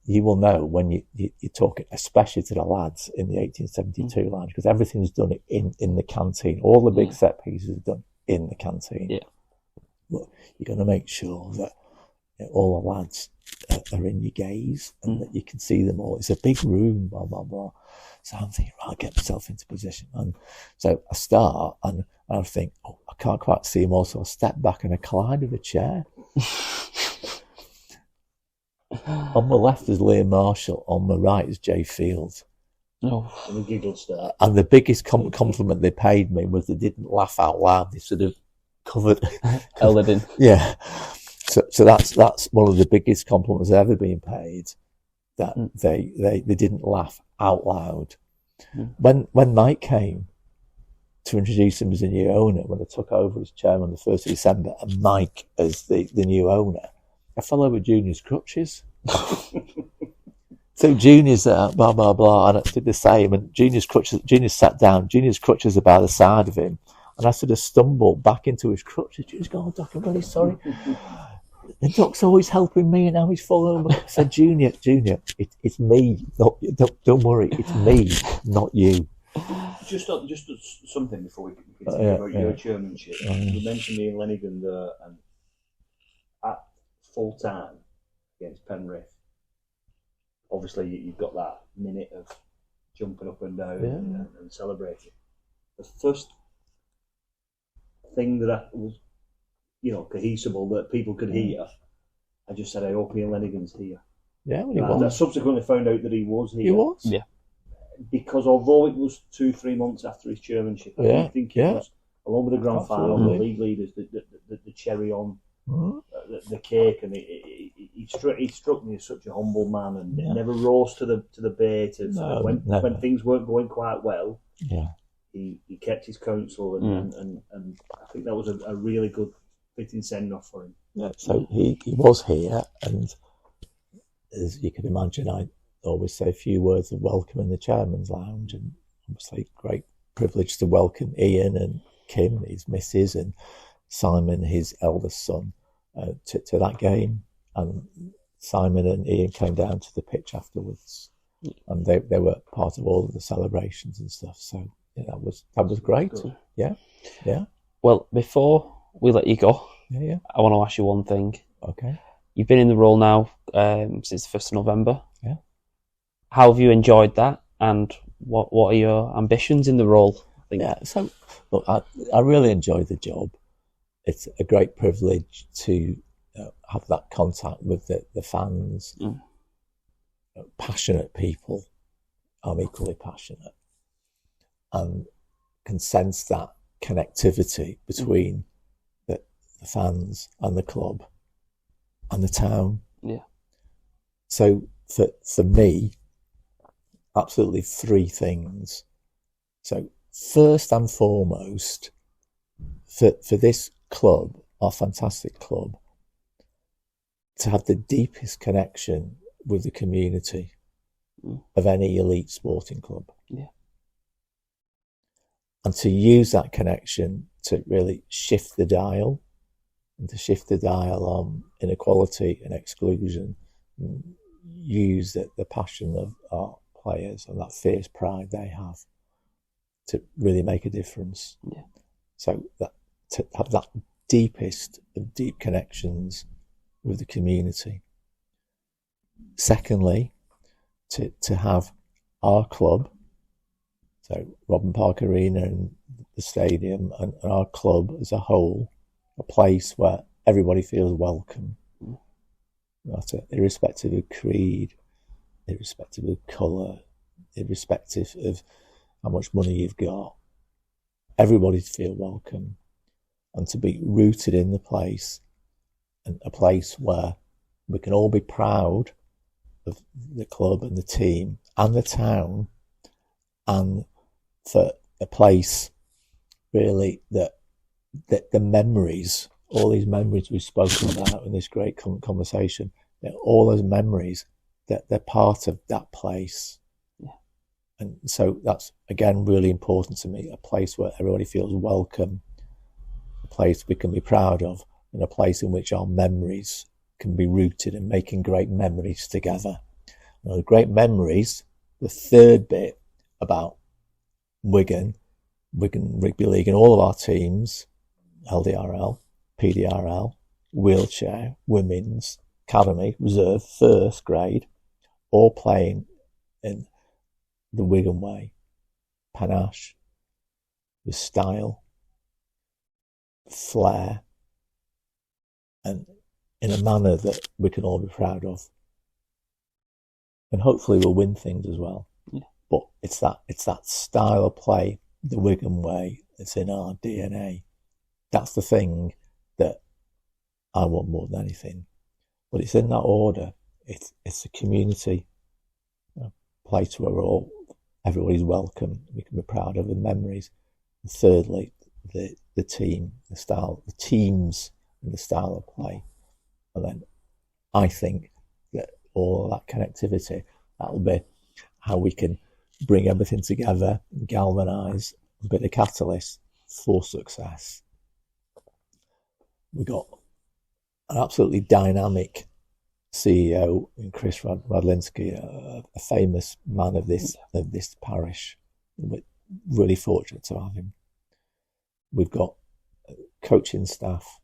S3: you will know when you talk, especially to the lads in the 1872 lounge, because everything's done in the canteen. All the big set pieces are done in the canteen. Yeah. But you're going to make sure that all the lads are in your gaze and that you can see them all. It's a big room, blah, blah, blah. So I'm thinking, right, I'll get myself into position. And so I start and I think, I can't quite see them all. So I step back and I collide with a chair. On my left is Liam Marshall. On my right is Jay Fields.
S2: Oh, and the giggle start.
S3: And the biggest compliment they paid me was they didn't laugh out loud. They sort of
S1: held it in.
S3: Yeah. So that's one of the biggest compliments I've ever been paid. That they didn't laugh out loud. When Mike came to introduce him as a new owner, when I took over as chairman on the 1st of December, and Mike as the new owner, I fell over Junior's crutches. So Junior's blah blah blah, and I did the same. And Junior sat down. Junior's crutches are by the side of him, and I sort of stumbled back into his crutches. Junior's going, "Oh, Doc, I'm really sorry." The Doc's always helping me, and now he's falling over. I said, Junior, it's me. Don't worry, it's me, not you.
S2: Just something before we continue about your chairmanship. You mentioned Ian Lenigan there, and at full time against Penrith, obviously you've got that minute of jumping up and down and celebrating. The first thing that was, cohesible that people could hear, I just said, I hope Ian Lenigan's here.
S3: Yeah, well, he was.
S2: I subsequently found out that he was here.
S3: He was?
S1: Yeah.
S2: Because although it was 2-3 months after his chairmanship, I think it was, along with the grand final, the league leaders, the cherry on the cake, and he struck me as such a humble man, and never rose to the bait of when things weren't going quite well.
S3: Yeah.
S2: He kept his counsel, and I think that was a really good fitting send off for him.
S3: Yeah, so he was here, and as you can imagine, I always say a few words of welcome in the chairman's lounge, and obviously great privilege to welcome Ian and Kim, his missus, and Simon, his eldest son, to that game. And Simon and Ian came down to the pitch afterwards, and they were part of all of the celebrations and stuff. So that was great. Yeah.
S1: Well, before we let you go, I want to ask you one thing.
S3: Okay.
S1: You've been in the role now since the 1st of November.
S3: Yeah.
S1: how have you enjoyed that, and what are your ambitions in the role? I think.
S3: Yeah, so look, I really enjoy the job. It's a great privilege to have that contact with the fans, passionate people. I'm equally passionate and can sense that connectivity between the fans and the club and the town.
S1: Yeah.
S3: So for me, absolutely three things. So first and foremost, for this club, our fantastic club, to have the deepest connection with the community of any elite sporting club.
S1: Yeah.
S3: And to use that connection to really shift the dial, and to shift the dial on inequality and exclusion, and use the passion of our players and that fierce pride they have to really make a difference.
S1: Yeah.
S3: So that to have that deepest of deep connections with the community. Secondly, to have our club, so Robin Park Arena and the stadium and our club as a whole, a place where everybody feels welcome, irrespective of creed, irrespective of colour, irrespective of how much money you've got. Everybody to feel welcome and to be rooted in the place, and a place where we can all be proud of the club and the team and the town, and for a place really that the memories, all these memories we've spoken about in this great conversation, all those memories, that they're part of that place.
S1: Yeah.
S3: And so that's, again, really important to me, a place where everybody feels welcome, a place we can be proud of, and a place in which our memories can be rooted in making great memories together. And the great memories, the third bit about Wigan Rugby League and all of our teams, LDRL, PDRL, wheelchair, women's, academy, reserve, first grade, all playing in the Wigan way, panache, with style, flair, and in a manner that we can all be proud of. And hopefully we'll win things as well.
S1: Yeah.
S3: But it's that style of play, the Wigan way, it's in our DNA. That's the thing that I want more than anything. But it's in that order. It's a community, a place where everybody's welcome, we can be proud of the memories. And thirdly, the team, the style, the teams and the style of play. And then I think that all that connectivity, that'll be how we can bring everything together and galvanise and be the catalyst for success. We've got an absolutely dynamic CEO in Chris Radlinski, a famous man of this parish. We're really fortunate to have him. We've got coaching staff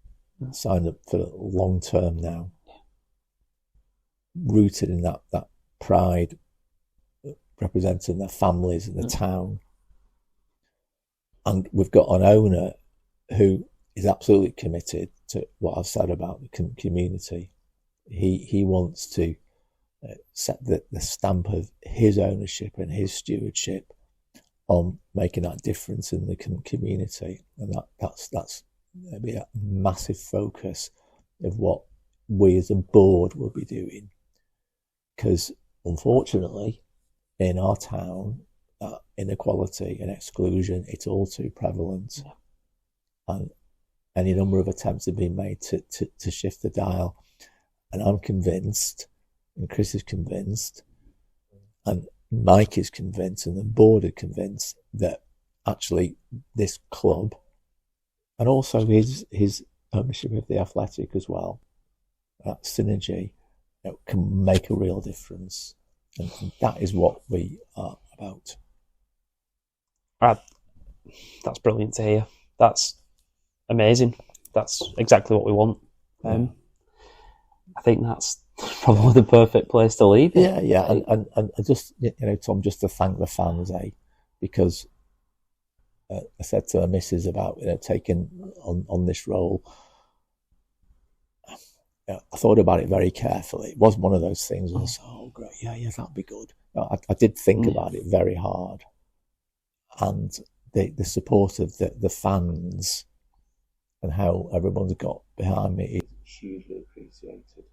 S3: signed up for long term now, rooted in that pride, representing their families and the town. And we've got an owner who is absolutely committed to what I've said about the community. He wants to set the stamp of his ownership and his stewardship on making that difference in the community, and that's maybe a massive focus of what we as a board will be doing. Because unfortunately, in our town, inequality and exclusion, it's all too prevalent, and any number of attempts have been made to shift the dial. And I'm convinced, and Chris is convinced, and Mike is convinced, and the board are convinced that actually this club, and also his ownership of the Athletic as well, that synergy, can make a real difference. And that is what we are about.
S1: That's brilliant to hear. That's amazing. That's exactly what we want. I think that's probably the perfect place to leave it.
S3: Yeah, and just Tom, just to thank the fans, because I said to her missus about taking on this role. I thought about it very carefully. It wasn't one of those things where I said, "Oh, great, yeah, that'd be good." I did think about it very hard, and the support of the fans and how everyone's got behind me is hugely appreciated,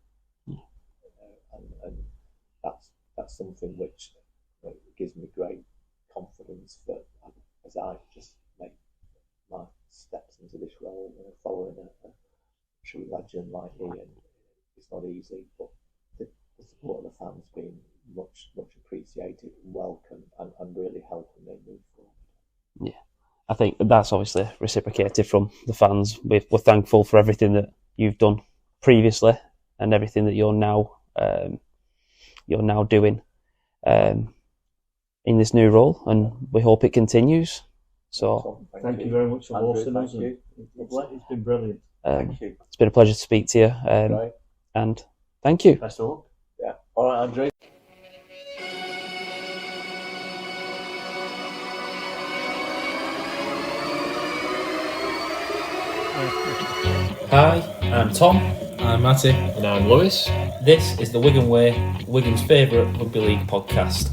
S3: and that's something which gives me great confidence that as I just make my steps into this role, following a true legend like Ian, it's not easy, but the support of the fans being much appreciated and welcome and really helping me move forward.
S1: Yeah, I think that's obviously reciprocated from the fans. We're thankful for everything that you've done previously and everything that you're now doing in this new role, and we hope it continues. So
S2: thank you very much for hosting us. It's been brilliant.
S3: Thank you.
S1: It's been a pleasure to speak to you, and thank you.
S2: Best of luck.
S3: Yeah. All right, Andrew.
S5: Hi, I'm Tom.
S6: I'm Matty.
S5: And I'm Lewis. This is the Wigan Way, Wigan's favourite rugby league podcast.